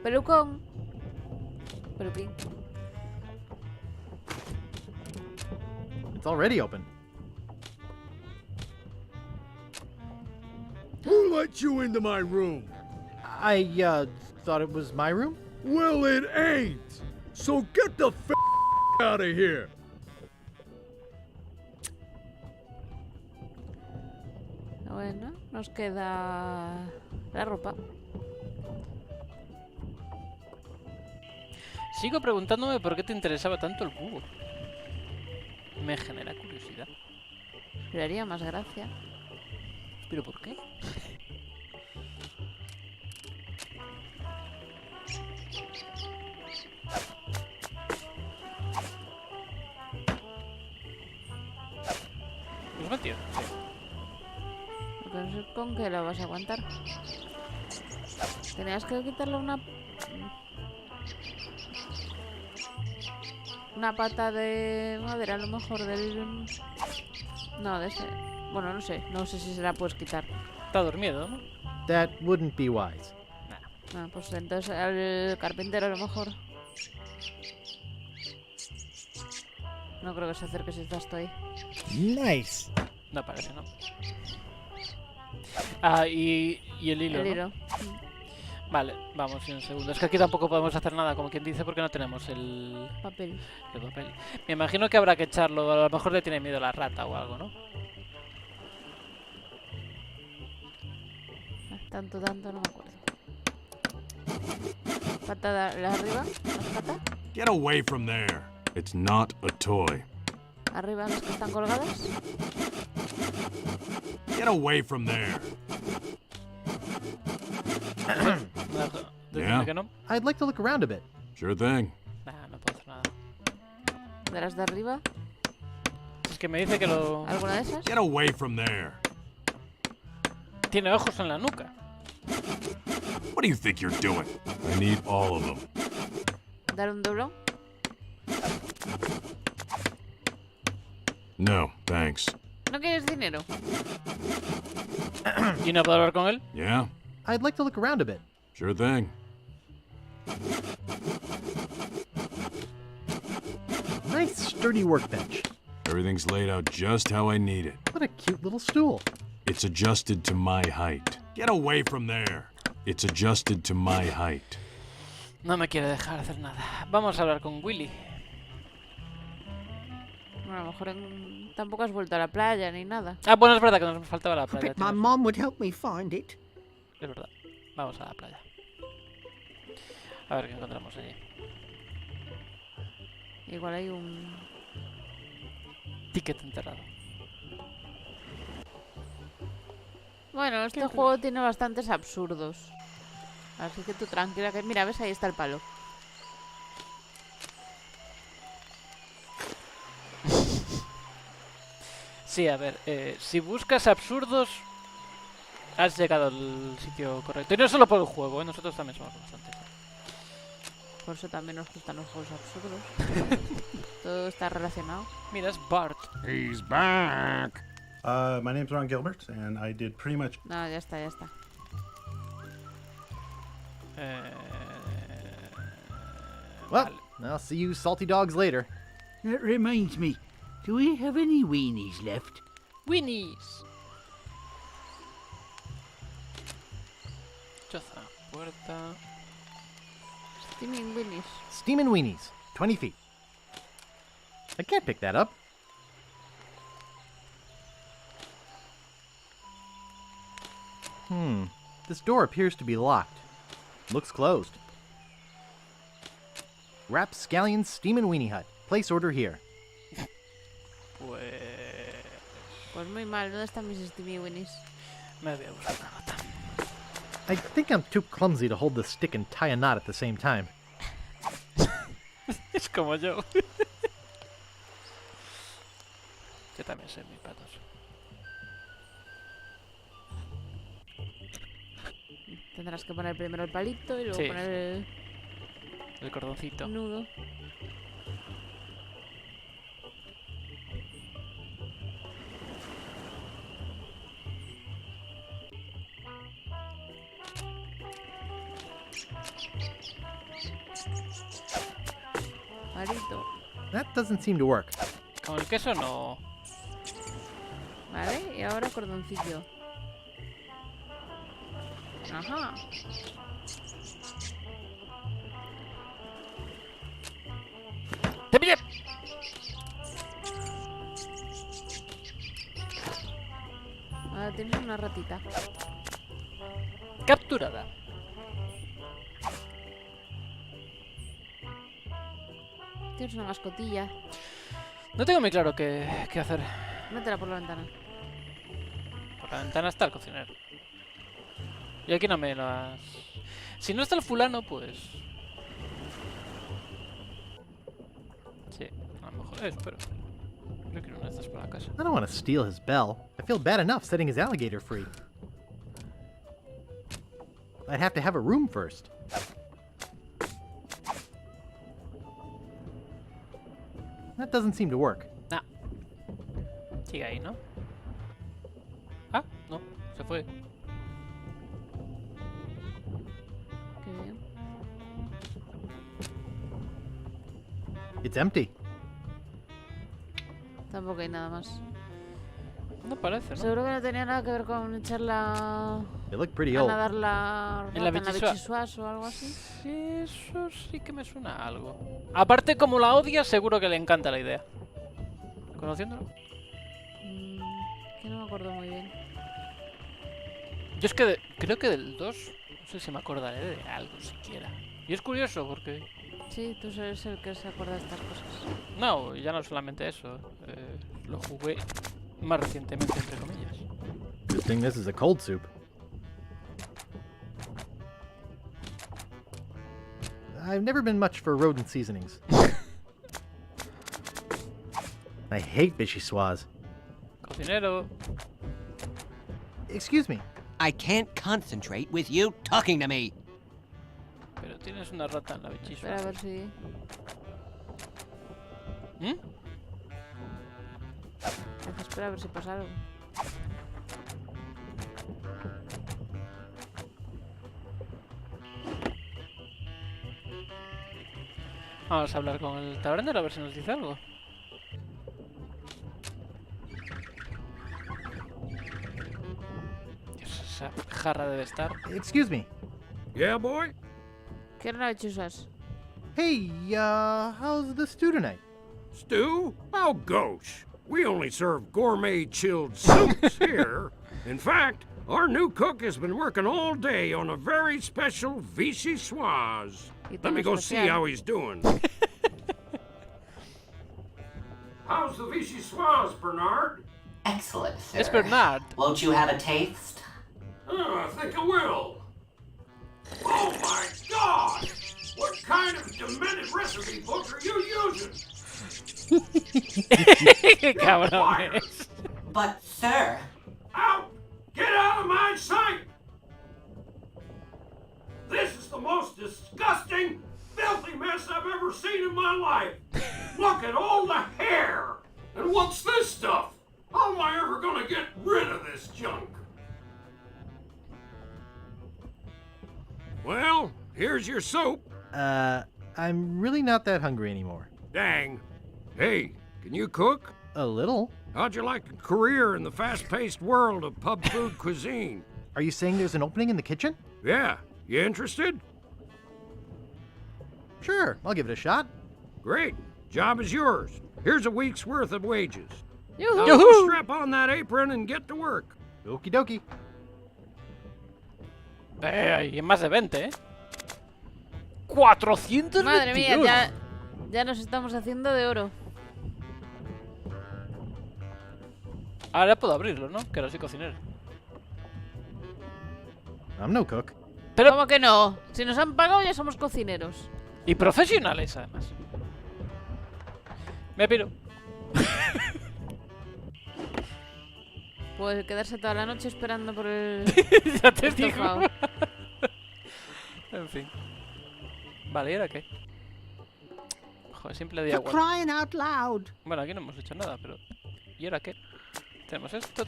Pelucón. Peluquín. It's already open. Who let you into my room? I, thought it was my room? Well, it ain't. So get the f out of here. Bueno, nos queda la ropa. Sigo preguntándome por qué te interesaba tanto el cubo. Me genera curiosidad. Le haría más gracia. ¿Pero por qué? ¿Lo has metido? Sí. Lo que no sé con qué lo vas a aguantar. Tenías que quitarle una pata de madera, a lo mejor del... No, de ese... Bueno, no sé si se la puedes quitar. Está dormido, ¿no? That wouldn't be wise. Ah, pues entonces al carpintero a lo mejor. No creo que se acerque si estás tú ahí. Nice. No parece, ¿no? Ah, y el hilo, El hilo. ¿no? Vale, vamos un segundo. Es que aquí tampoco podemos hacer nada, como quien dice, porque no tenemos el papel. Me imagino que habrá que echarlo. A lo mejor le tiene miedo la rata o algo, ¿no? Tanto, no me acuerdo. Pata de arriba, más pata. Get away from there. It's not a toy. Arriba las que están colgadas. Get away from there. Yeah. I'd like to look around a bit. Sure thing. Nah, no puedo hacer nada. De las de arriba. Es que me dice que lo... ¿Alguna de esas? Get away from there. Tiene ojos en la nuca. What do you think you're doing? I need all of them. Dar un doblón. No, thanks. ¿No quieres dinero? ¿Y no puedo hablar con él? Yeah? I'd like to look around a bit. Sure thing. Nice sturdy workbench. Everything's laid out just how I need it. What a cute little stool. It's adjusted to my height. Get away from there. It's adjusted to my height. No me quiere dejar hacer nada. Vamos a hablar con Willy. Bueno, a lo mejor tampoco has vuelto a la playa ni nada. Ah, bueno, es verdad que nos faltaba la I playa. bet my mom would help me find it. Es verdad. Vamos a la playa. A ver qué encontramos allí. Igual hay un... ticket enterrado. Bueno, este juego tiene bastantes absurdos. Así que tú tranquila que... Mira, ves, ahí está el palo. Sí, a ver, si buscas absurdos, has llegado al sitio correcto. Y no solo por el juego, nosotros también somos bastante. Por eso también nos gustan los juegos absurdos. Todo está relacionado. Mira, es Bart. He's back. My name's Ron Gilbert, and I did pretty much... No, ya está, ya está. Well, I'll see you salty dogs later. That reminds me. Do we have any weenies left? Weenies. Choza, puerta. Steaming Winnies. Steamin' weenies. 20 feet. I can't pick that up. This door appears to be locked. Looks closed. Rapscallion Steamin' Weenie Hut. Place order here. Pues muy mal. ¿Dónde están mis Steaming Winnies? Me voy a buscar una nota. I think I'm too clumsy to hold the stick and tie a knot at the same time. Es como yo. Yo también soy muy patos. Tendrás que poner primero el palito y luego Sí. poner El cordoncito. el nudo. Palito. That doesn't seem to work. Con el queso no. Vale, y ahora cordoncillo. Ajá. ¡Te pillé! Ahora tienes una ratita. Capturada. Tienes una mascotilla. No tengo muy claro qué hacer. Métela por la ventana. Por la ventana está el cocinero. Y aquí no me las... Si no está el fulano, pues... Sí, a lo mejor... espera. Yo quiero una de estas para la casa. I don't want to steal his bell. I feel bad enough setting his alligator free. I'd have to have a room first. That doesn't seem to work. Nah. Sigue ahí, ¿no? Ah, no, se fue. It's empty. Tampoco hay nada más. No parece, ¿no? Seguro que no tenía nada que ver con echarla They look pretty a old. nadar la En la rata en la Vichysuas. Vichysuas o algo así. Sí, eso sí que me suena a algo. Aparte, como la odia, seguro que le encanta la idea. ¿Conociéndolo? Que no me acuerdo muy bien. Yo es que creo que del 2 no sé si me acordaré de algo siquiera. Y es curioso porque... Sí, tú eres el que se acuerda de estas cosas. No, ya no solamente eso. Lo jugué más recientemente, entre comillas. Good thing this is a cold soup. I've never been much for rodent seasonings. I hate vichyssoise. Cocinero. Excuse me. I can't concentrate with you talking to me. Pero tienes una rata en la Espera a Vichysuas. ver si... Espera a ver si pasa algo. Vamos a hablar con el tabernero a ver si nos dice algo. Dios, esa jarra debe estar. Excuse me. Yeah, boy? Quiero una Vichysuas. Hey, how's the stew tonight? Stew? Oh, gosh. We only serve gourmet chilled soups here. In fact, our new cook has been working all day on a very special vichyssoise. Let me go see how he's doing. How's the vichyssoise, Bernard? Excellent, sir. Es Bernard. Won't you have a taste? I think I will. Oh my God! What kind of demented recipe book are you using? ¡Qué cabrón es! But, sir... Out! Get out of my sight! This is the most disgusting, filthy mess I've ever seen in my life! Look at all the hair! And what's this stuff? How am I ever gonna get rid of this junk? Well, here's your soup. I'm really not that hungry anymore. Dang. Hey, can you cook? A little. How'd you like a career in the fast-paced world of pub food cuisine? Are you saying there's an opening in the kitchen? Yeah. You interested? Sure, I'll give it a shot. Great. Job is yours. Here's a week's worth of wages. Yoo-hoo! Now go strap on that apron and get to work. Okie dokie. Y más de 20, ¿eh? 421. Madre mía, ya nos estamos haciendo de oro. Ahora puedo abrirlo, ¿no? Que ahora soy cocinero. I'm no cook. Pero... ¿Cómo que no? Si nos han pagado ya somos cocineros. Y profesionales, además. Me piro. Pues quedarse toda la noche esperando por el... Ya te digo. estofado. En fin. Vale, ¿y ahora qué? Joder, simple de For agua. crying out loud. Bueno, aquí no hemos hecho nada, pero... ¿Y ahora qué? Tenemos esto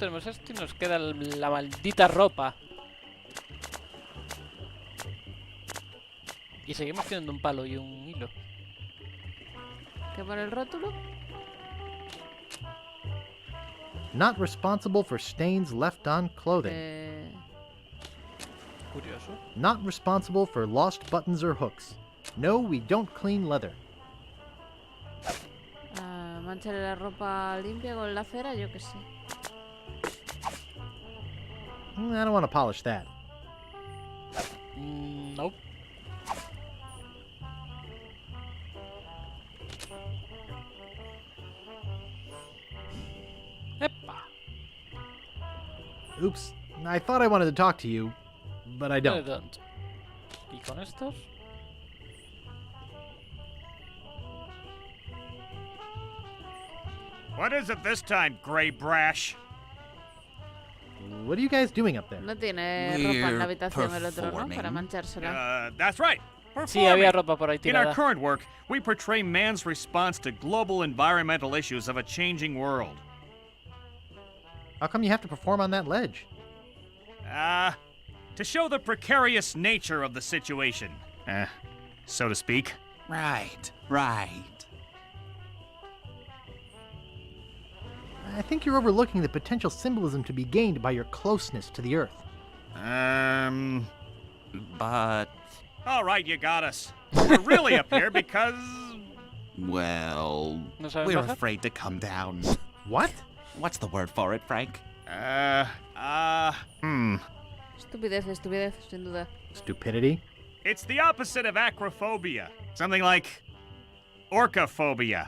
y nos queda la maldita ropa. Y seguimos teniendo un palo y un hilo. ¿Qué pone el rótulo? Not responsible for stains left on clothing. Curioso. Not responsible for lost buttons or hooks. No, we don't clean leather. Mancharle la ropa limpia con la cera, yo qué sé. I don't want to polish that. Nope. Epa. Oops, I thought I wanted to talk to you, but I don't. ¿Y con estos? What is it this time, Grey Brash? What are you guys doing up there? No tiene ropa en la habitación el otro, ¿no? Para manchársela. That's right. Sí, había ropa por ahí In our tirada. current work, we portray man's response to global environmental issues of a changing world. How come you have to perform on that ledge? To show the precarious nature of the situation, so to speak. Right, right. I think you're overlooking the potential symbolism to be gained by your closeness to the Earth. But... All right, you got us. We're really up here because... Well, we're afraid to come down. What? What's the word for it, Frank? Estupidez, sin duda. Stupidity? It's the opposite of acrophobia. Something like orcaphobia.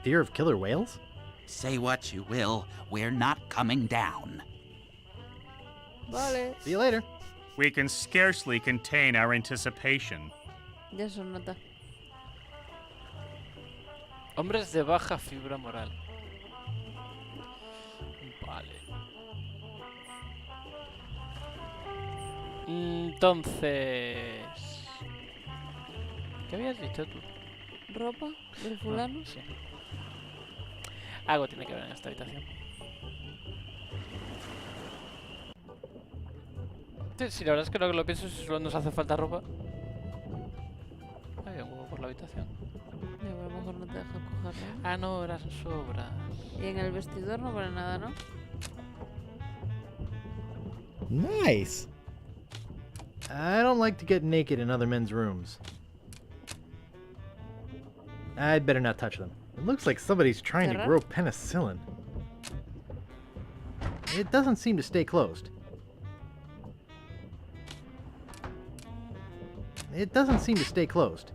Fear of killer whales? Say what you will, we're not coming down. Vale. See you later. We can scarcely contain our anticipation. Ya se nota. Hombres de baja fibra moral. Vale. Entonces... ¿Qué habías dicho tú? ¿Ropa del fulano? Sí. Algo tiene que ver en esta habitación. Sí, la verdad es que lo pienso, si solo nos hace falta ropa. Hay un huevo por la habitación. A lo mejor no te deja cogerlo. Ah, no, eran sobras. Y en el vestidor no pone nada, ¿no? Nice. I don't like to get naked in other men's rooms. I'd better not touch them. It looks like somebody's trying to grow penicillin. It doesn't seem to stay closed. It doesn't seem to stay closed.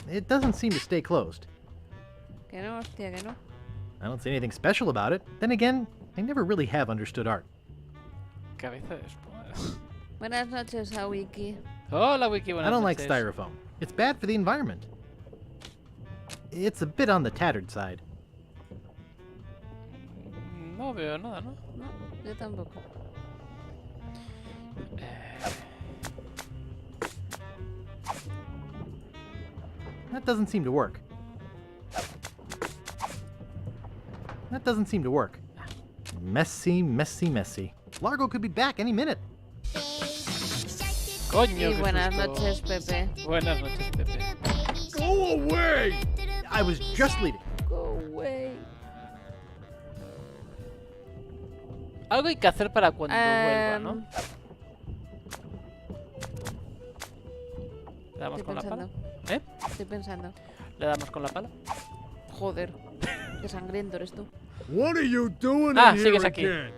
It doesn't seem to stay closed. Que no, hostia, que no. I don't see anything special about it. Then again, I never really have understood art. Cabeza de esponja. Buenas noches a Wiki. Hola, Wiki, buenas I don't noches. like styrofoam. It's bad for the environment. It's a bit on the tattered side. No veo nada, ¿no? No, yo tampoco. That doesn't seem to work. That doesn't seem to work. Messy, messy, messy. Largo could be back any minute. Coño, y buenas noches, Pepe. Buenas noches, Pepe. Go away! I was just leaving. Go away. Algo hay que hacer para cuando vuelva, ¿no? ¿Le damos con la pala? ¿Eh? Estoy pensando. ¿Le damos con la pala? Joder. Qué sangriento eres tú. What are you doing Ah, in sigues here aquí. again?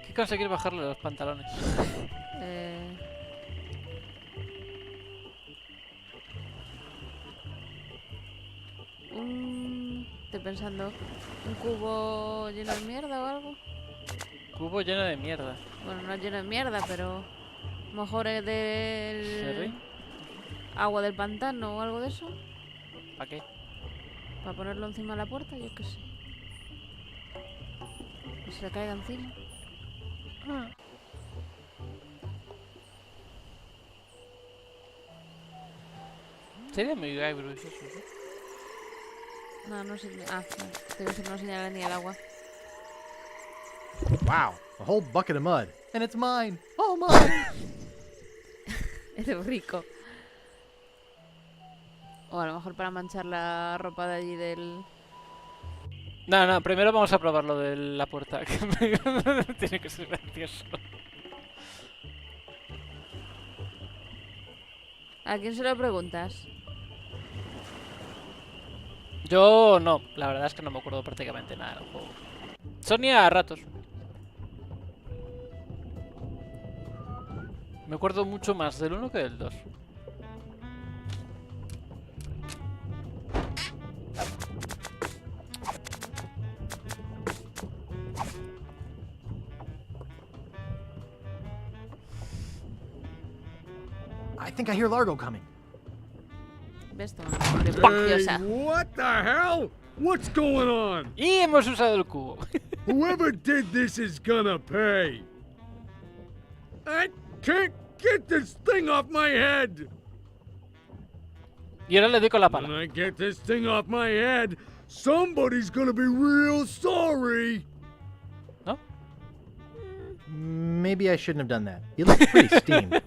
Hay que conseguir bajarle los pantalones. Estoy pensando. ¿Un cubo lleno de mierda o algo? Cubo lleno de mierda. Bueno, no lleno de mierda, pero... Mejor es del... ¿Sherry? Agua del pantano o algo de eso. ¿Para qué? Para ponerlo encima de la puerta, yo qué sé. Que se le caiga encima. Ah. Sería muy gaibro eso, ¿sí? No, no sé. Ah, no. Debe ser no señala ni el agua. Wow, a whole bucket of mud. And it's mine. Oh, mine. Eres rico. O a lo mejor para manchar la ropa de allí del... No, primero vamos a probar lo de la puerta. Tiene que ser gracioso. ¿A quién se lo preguntas? Yo no, la verdad es que no me acuerdo prácticamente nada del juego. Sonia a ratos. Me acuerdo mucho más del 1 que del 2. I think I hear Largo coming. ¿Ves? Preciosa. What the hell? What's going on? Y hemos usado el cubo. Whoever did this is gonna pay. I can't get this thing off my head. Y ahora le doy con la pala. When I get this thing off my head, Somebody's gonna be real sorry. ¿No? Maybe I shouldn't have done that. He looks pretty steamed.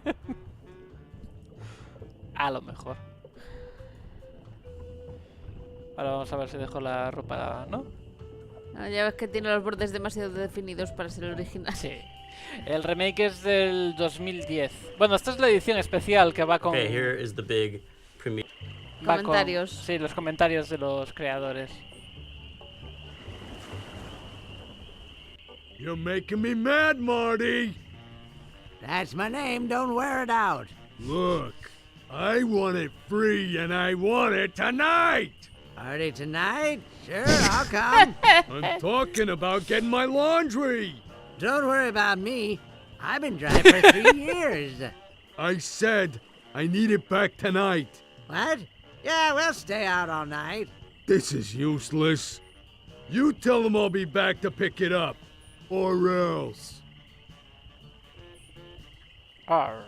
A lo mejor. Ahora vamos a ver si dejo la ropa, ¿no? Ah, ya ves que tiene los bordes demasiado definidos para ser original. Sí. El remake es del 2010. Bueno, esta es la edición especial que va con... Okay, here is the big premiere. Comentarios. Sí, los comentarios de los creadores. You're making me mad, Marty. That's my name, don't wear it out. Look, I want it free and I want it tonight. Party tonight? Sure, I'll come. I'm talking about getting my laundry. Don't worry about me. I've been dry for 3 years. I said I need it back tonight. What? Yeah, we'll stay out all night. This is useless. You tell them I'll be back to pick it up. Or else. Arr.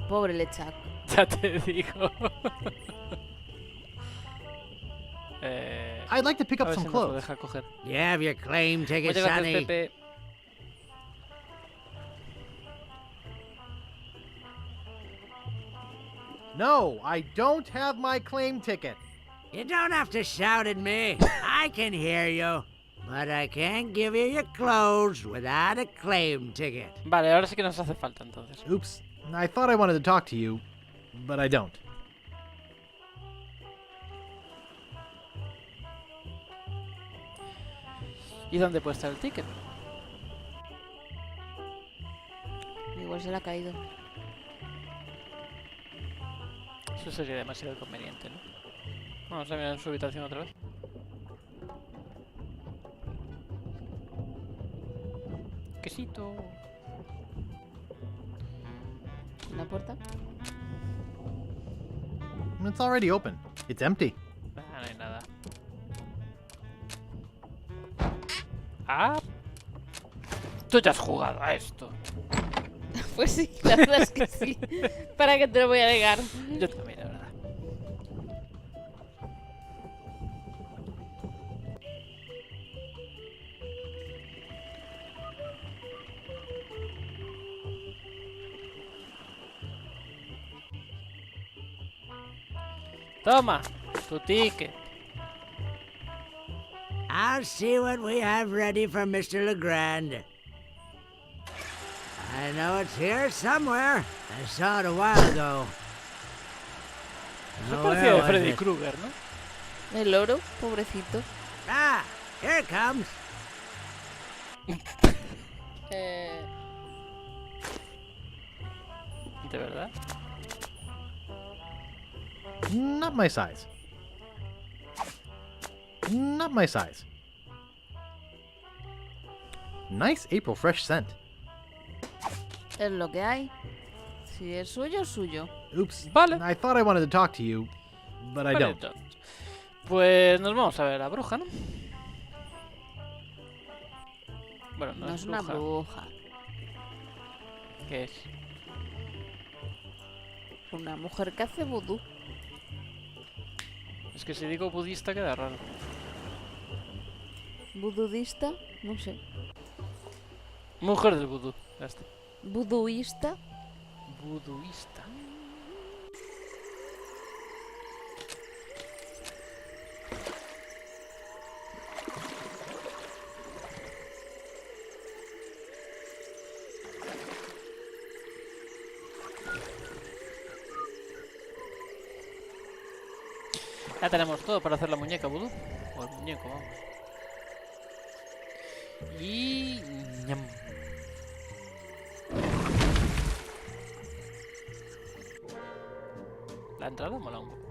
Pobre Lechak. Ya te digo. I'd like to pick a up ver some si nos lo clothes. deja coger. You have your claim ticket, Muchas gracias, Sonny. Pepe. No, I don't have my claim ticket. You don't have to shout at me. I can hear you. But I can't give you your clothes without a claim ticket. Vale, ahora sí que nos hace falta entonces. Oops. I thought I wanted to talk to you, but I don't. ¿Y dónde puede estar el ticket? Igual se le ha caído. Eso sería demasiado conveniente, ¿no? Vamos a mirar en su habitación otra vez. Quesito. ¿La puerta? It's already open. It's empty. Ah, no hay nada. Ah. Tú ya has jugado a esto. Pues sí, la verdad es que sí. ¿Para qué te lo voy a negar? Yo también, la verdad. Toma, tu ticket. I'll see what we have ready for Mr. Legrand. I know it's here somewhere. I saw it a while ago. Eso Oh, parecía where de was Freddy it? Krueger, ¿no? El loro, pobrecito. Ah, here it comes. ¿De verdad? Not my size. Not my size. Nice April fresh scent. Es lo que hay. Si es suyo, es suyo. Oops. Vale. I thought I wanted to talk to you, but I Vale, don't. Pues nos vamos a ver a la bruja, ¿no? Bueno, no, No es una bruja. ¿Qué es? Una mujer que hace vudú. Es que si digo budista queda raro. Bududista, no sé. Mujer del vudú, ya está. Buduista. Buduista. Ya tenemos todo para hacer la muñeca vudú. O el muñeco, vamos. Y... ñam. La entrada mola un poco.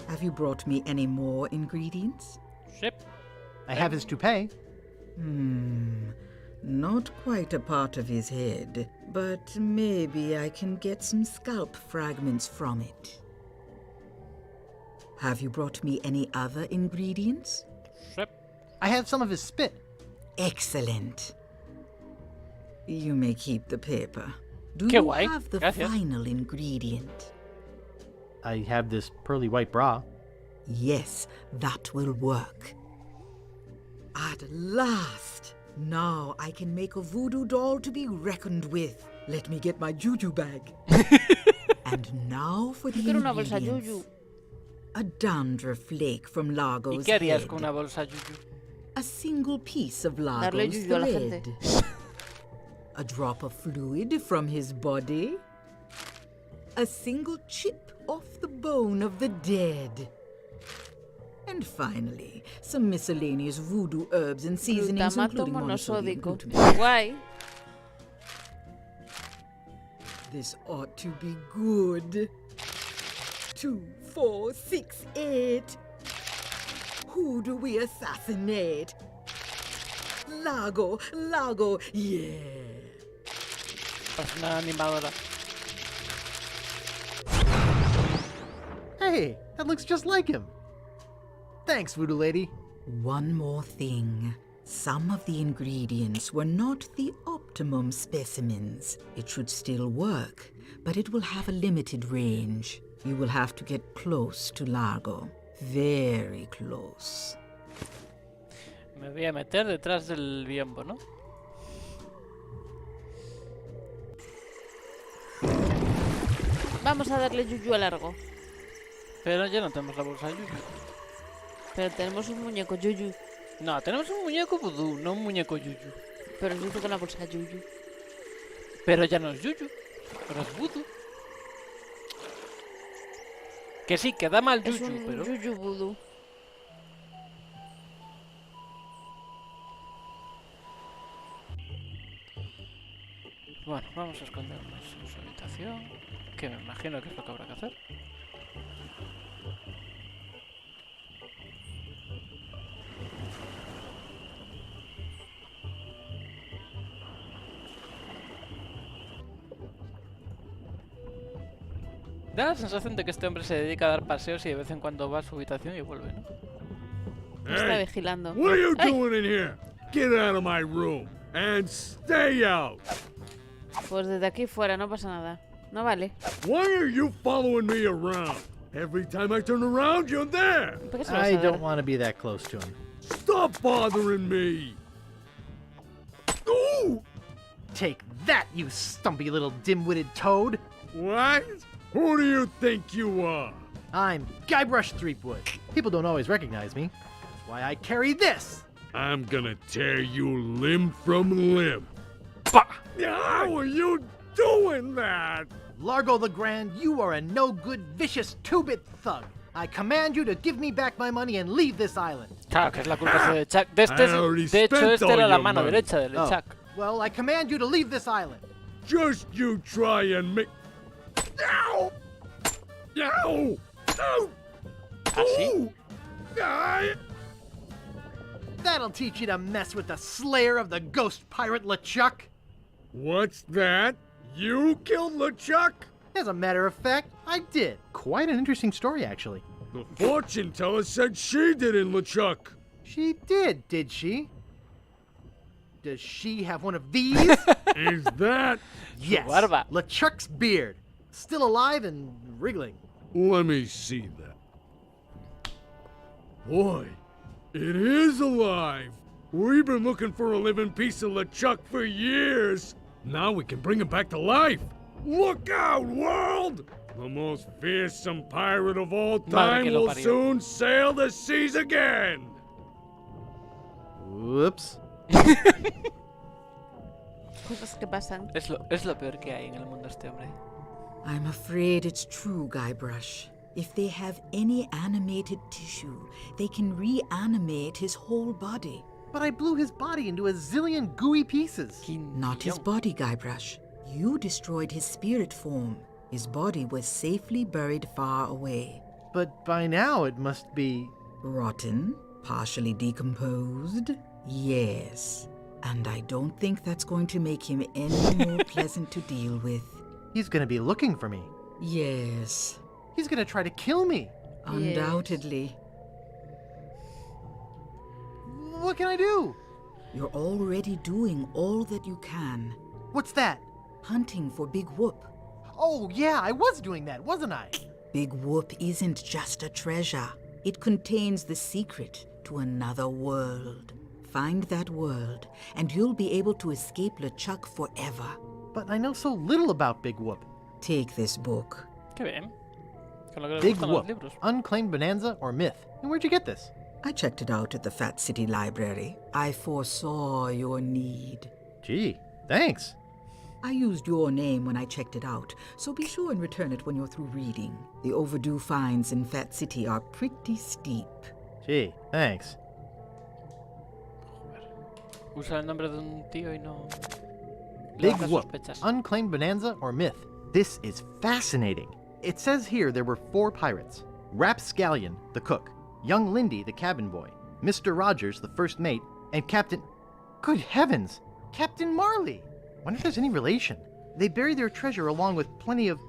Have you brought me any more ingredients? Yep. I have his toupee. Not quite a part of his head, but maybe I can get some scalp fragments from it. Have you brought me any other ingredients? Yep. I have some of his spit. Excellent. You may keep the paper. Do Qué you guay. have the Gracias. final ingredient? I have this pearly white bra. Yes, that will work. At last! Now I can make a voodoo doll to be reckoned with. Let me get my juju bag. And now for the Quiero una bolsa ingredients. yuyu. A dandruff flake from ¿Y Largo's qué harías head. con una bolsa yuyu? A single piece of Darle Largo's yuyu a la thread. gente. A drop of fluid from his body. A single chip off the bone of the dead. And finally, some miscellaneous voodoo herbs and seasonings, Glutamato including monosodium monosódico. glutamate. Guay. This ought to be good. 2, 4, 6, 8. Who do we assassinate? Largo, yeah. Es una animadora. Hey, that looks just like him. Thanks, Voodoo Lady. One more thing. Some of the ingredients were not the optimum specimens. It should still work, but it will have a limited range. You will have to get close to Largo. Very close. Me voy a meter detrás del biombo, ¿no? Vamos a darle yuyu a Largo. Pero ya no tenemos la bolsa yuyu. Pero tenemos un muñeco yuyu. No, tenemos un muñeco vudú, no un muñeco yuyu. Pero lo hizo con la bolsa yuyu. Pero ya no es yuyu, ahora es vudú. Que sí, que da mal Es yuyu, un pero... yuyu vudú. Bueno, vamos a escondernos en su habitación, que me imagino que es lo que habrá que hacer. Da la sensación de que este hombre se dedica a dar paseos y de vez en cuando va a su habitación y vuelve, ¿no? Está vigilando. What are you ¡Ay! doing in here? Get out of my room and stay out. Pues desde aquí fuera, no pasa nada. No vale. Why are you following me around? Every time I turn around, you're there. ¿Por qué se lo vas I a dar? don't want to be that close to him. Stop bothering me. Ooh! Take that, you stumpy little dim-witted toad. What? Who do you think you are? I'm Guybrush Threepwood. People don't always recognize me. That's why I carry this. I'm gonna tear you limb from limb. How are you doing that? Largo the Grand, you are a no-good, vicious two-bit thug. I command you to give me back my money and leave this island. Claro, que es la culpa de Chuck. De already hecho, spent esta all era la your mano money. derecha del Oh. Chuck. Well, I command you to leave this island. Just you try and make... Ow! Ow! Ow! ¿Así? Ooh! I... That'll teach you to mess with the slayer of the ghost pirate LeChuck. What's that? You killed LeChuck? As a matter of fact, I did. Quite an interesting story, actually. The fortune teller said she did in LeChuck. She did she? Does she have one of these? Is that... Yes. barba. LeChuck's beard. Still alive and wriggling. Let me see that. Boy, it is alive. We've been looking for a living piece of LeChuck for years. Now we can bring him back to life. Look out, world! The most fearsome pirate of all Madre que time lo will parió. soon sail the seas again. Whoops. Cosas que pasan. Es lo peor que hay en el mundo este hombre. I'm afraid it's true, Guybrush. If they have any animated tissue, they can reanimate his whole body. But I blew his body into a zillion gooey pieces. Not his body, Guybrush. You destroyed his spirit form. His body was safely buried far away. But by now it must be... Rotten? Partially decomposed? Yes. And I don't think that's going to make him any more pleasant to deal with. He's gonna be looking for me. Yes. He's gonna try to kill me. Undoubtedly. What can I do? You're already doing all that you can. What's that? Hunting for Big Whoop. Oh, yeah, I was doing that, wasn't I? Big Whoop isn't just a treasure. It contains the secret to another world. Find that world, and you'll be able to escape LeChuck forever. But I know so little about Big Whoop. Take this book. Qué bien. Con lo que les Big gustan los Whoop, libros. Unclaimed Bonanza or Myth? And where'd you get this? I checked it out at the Fat City Library. I foresaw your need. Gee, thanks. I used your name when I checked it out, so be sure and return it when you're through reading. The overdue fines in Fat City are pretty steep. Gee, thanks. Usa el nombre de un tío y no... Big Whoop, Unclaimed Bonanza or Myth? This is fascinating. It says here there were 4 pirates. Rapscallion, the cook, young Lindy, the cabin boy, Mr. Rogers, the first mate, and Captain... Good heavens! Captain Marley! Wonder if there's any relation. They buried their treasure along with plenty of...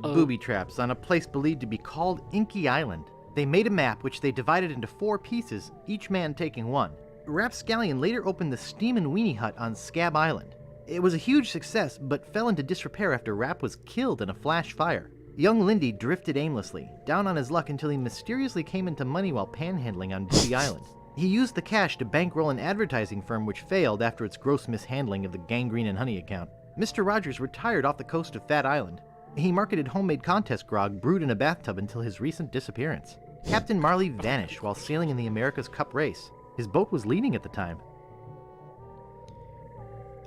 booby traps on a place believed to be called Inky Island. They made a map which they divided into 4 pieces, each man taking one. Rapscallion later opened the Steam and Weenie Hut on Scab Island. It was a huge success, but fell into disrepair after Rap was killed in a flash fire. Young Lindy drifted aimlessly, down on his luck until he mysteriously came into money while panhandling on Booby Island. He used the cash to bankroll an advertising firm which failed after its gross mishandling of the Gangrene and Honey account. Mr. Rogers retired off the coast of Fat Island. He marketed homemade contest grog brewed in a bathtub until his recent disappearance. Captain Marley vanished while sailing in the America's Cup race. His boat was leading at the time.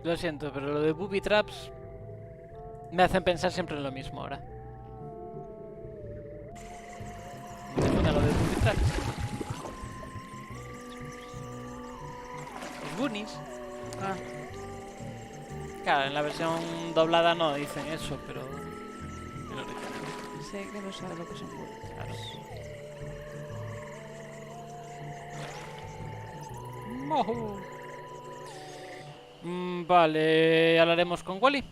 Lo siento, pero lo de booby traps me hacen pensar siempre en lo mismo ahora. ¿Me suena lo de booby traps? Los bunnies. Ah. Claro, en la versión doblada no dicen eso, pero... Sé que no sabe lo que son bunnies. Claro. Mojo. Vale, hablaremos con Wally.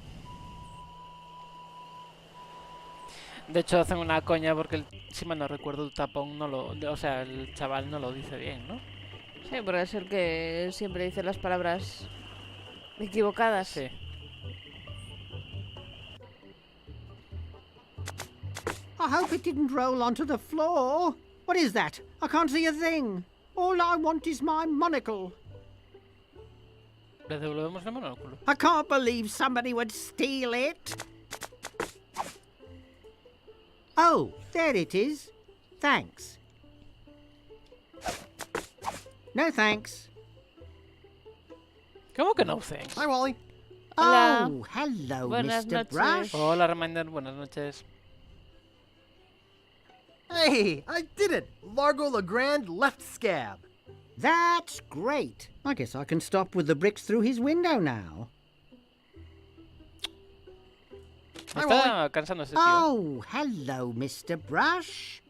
De hecho hacen una coña porque, si mal no recuerdo, el tapón no lo... O sea, el chaval no lo dice bien, ¿no? Sí, porque es el que siempre dice las palabras equivocadas. Sí. I hope it didn't roll onto the floor. What is that? I can't see a thing. All I want is my monocle. Le devolvemos el monóculo. I can't believe somebody would steal it. Oh, there it is. Thanks. No thanks. ¿Cómo que no thanks? Hi, Wally. Hola. Oh, hello, Buenas Mr. noches. Brush. Hola, Reminder. Buenas noches. Hey, I did it! Largo Legrand left Scab. That's great. I guess I can stop with the bricks through his window now. Me está cansando ese tío. Oh, hello, Mr. Brush.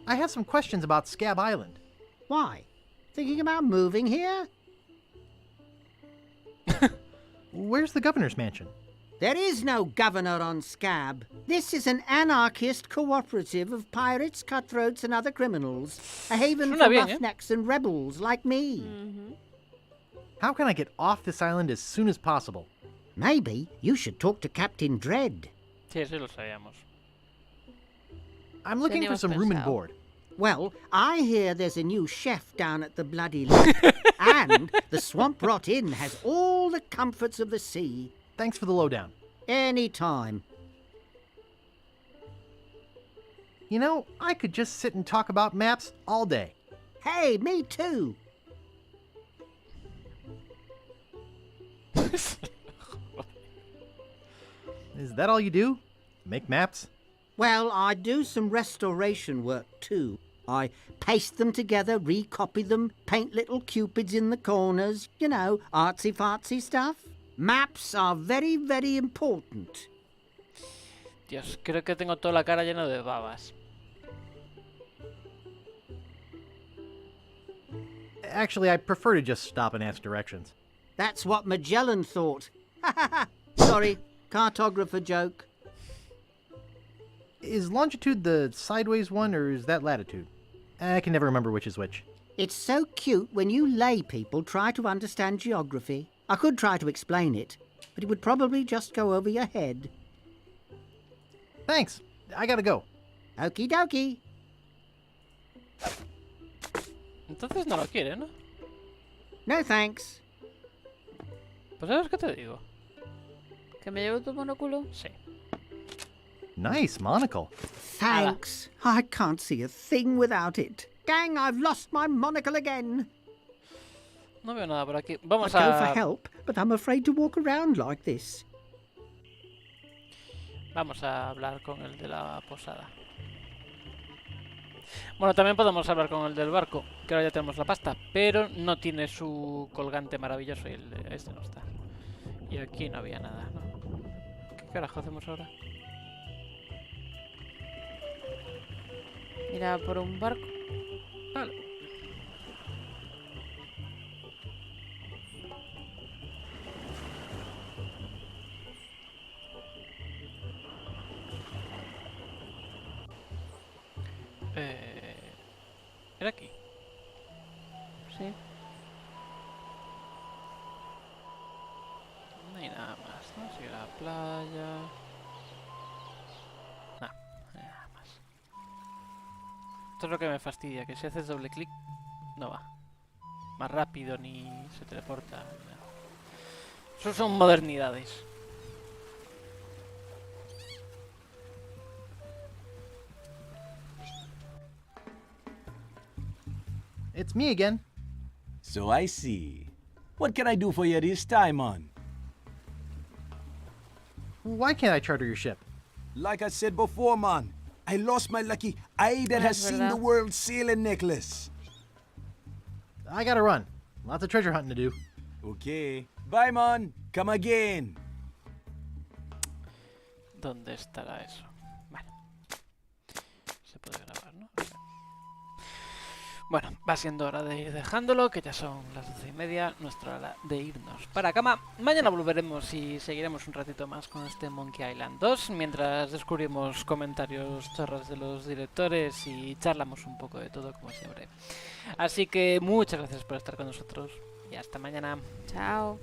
I have some questions about Scab Island. Why? Thinking about moving here? Where's the governor's mansion? There is no governor on Scab. This is an anarchist cooperative of pirates, cutthroats, and other criminals. A haven for roughnecks and rebels like me. How can I get off this island as soon as possible? Maybe you should talk to Captain Dread. Sí, eso lo sabíamos. I'm looking for some room and board. Well, I hear there's a new chef down at the Bloody Lake. And the Swamp Rot Inn has all the comforts of the sea. Thanks for the lowdown. Anytime. You know, I could just sit and talk about maps all day. Hey, me too. Is that all you do? Make maps? Well, I do some restoration work too. I paste them together, recopy them, paint little cupids in the corners, you know, artsy-fartsy stuff. Maps are very, very important. Dios, creo que tengo toda la cara llena de babas. Actually, I prefer to just stop and ask directions. That's what Magellan thought. Sorry, cartographer joke. Is longitude the sideways one, or is that latitude? I can never remember which is which. It's so cute when you lay people try to understand geography. I could try to explain it, but it would probably just go over your head. Thanks. I gotta go. Okie dokie. Entonces no lo quiere, ¿no? No thanks. Pues ¿sabes qué te digo? ¿Que me llevo tu monóculo? Sí. Nice monocle. Thanks. I can't see a thing without it. Gang, I've lost my monocle again. No veo nada por aquí. Vamos I'd go for a... help, but I'm afraid to walk around like this. Vamos a hablar con el de la posada. Bueno, también podemos hablar con el del barco, que ahora ya tenemos la pasta, pero no tiene su colgante maravilloso y este no está. Y aquí no había nada, ¿no? ¿Qué carajo hacemos ahora? Mira, por un barco. Vale. ¿Era aquí? Sí. No hay nada más, ¿no? Sigue la playa. No hay nada más. Esto es lo que me fastidia, que si haces doble clic, no va. Más rápido ni se teleporta. No. Eso son modernidades. It's me again. So I see. What can I do for you this time, man? Why can't I charter your ship? Like I said before, man, I lost my lucky eye that has seen the world sailing necklace. I gotta run. Lots of treasure hunting to do. Okay. Bye, man. Come again. ¿Dónde estará eso? Vale. Se puede grabar, ¿no? Bueno, va siendo hora de ir dejándolo, que ya son las 12:30, nuestra hora de irnos para cama. Mañana volveremos y seguiremos un ratito más con este Monkey Island 2, mientras descubrimos comentarios chorras de los directores y charlamos un poco de todo, como siempre. Así que muchas gracias por estar con nosotros y hasta mañana. Chao.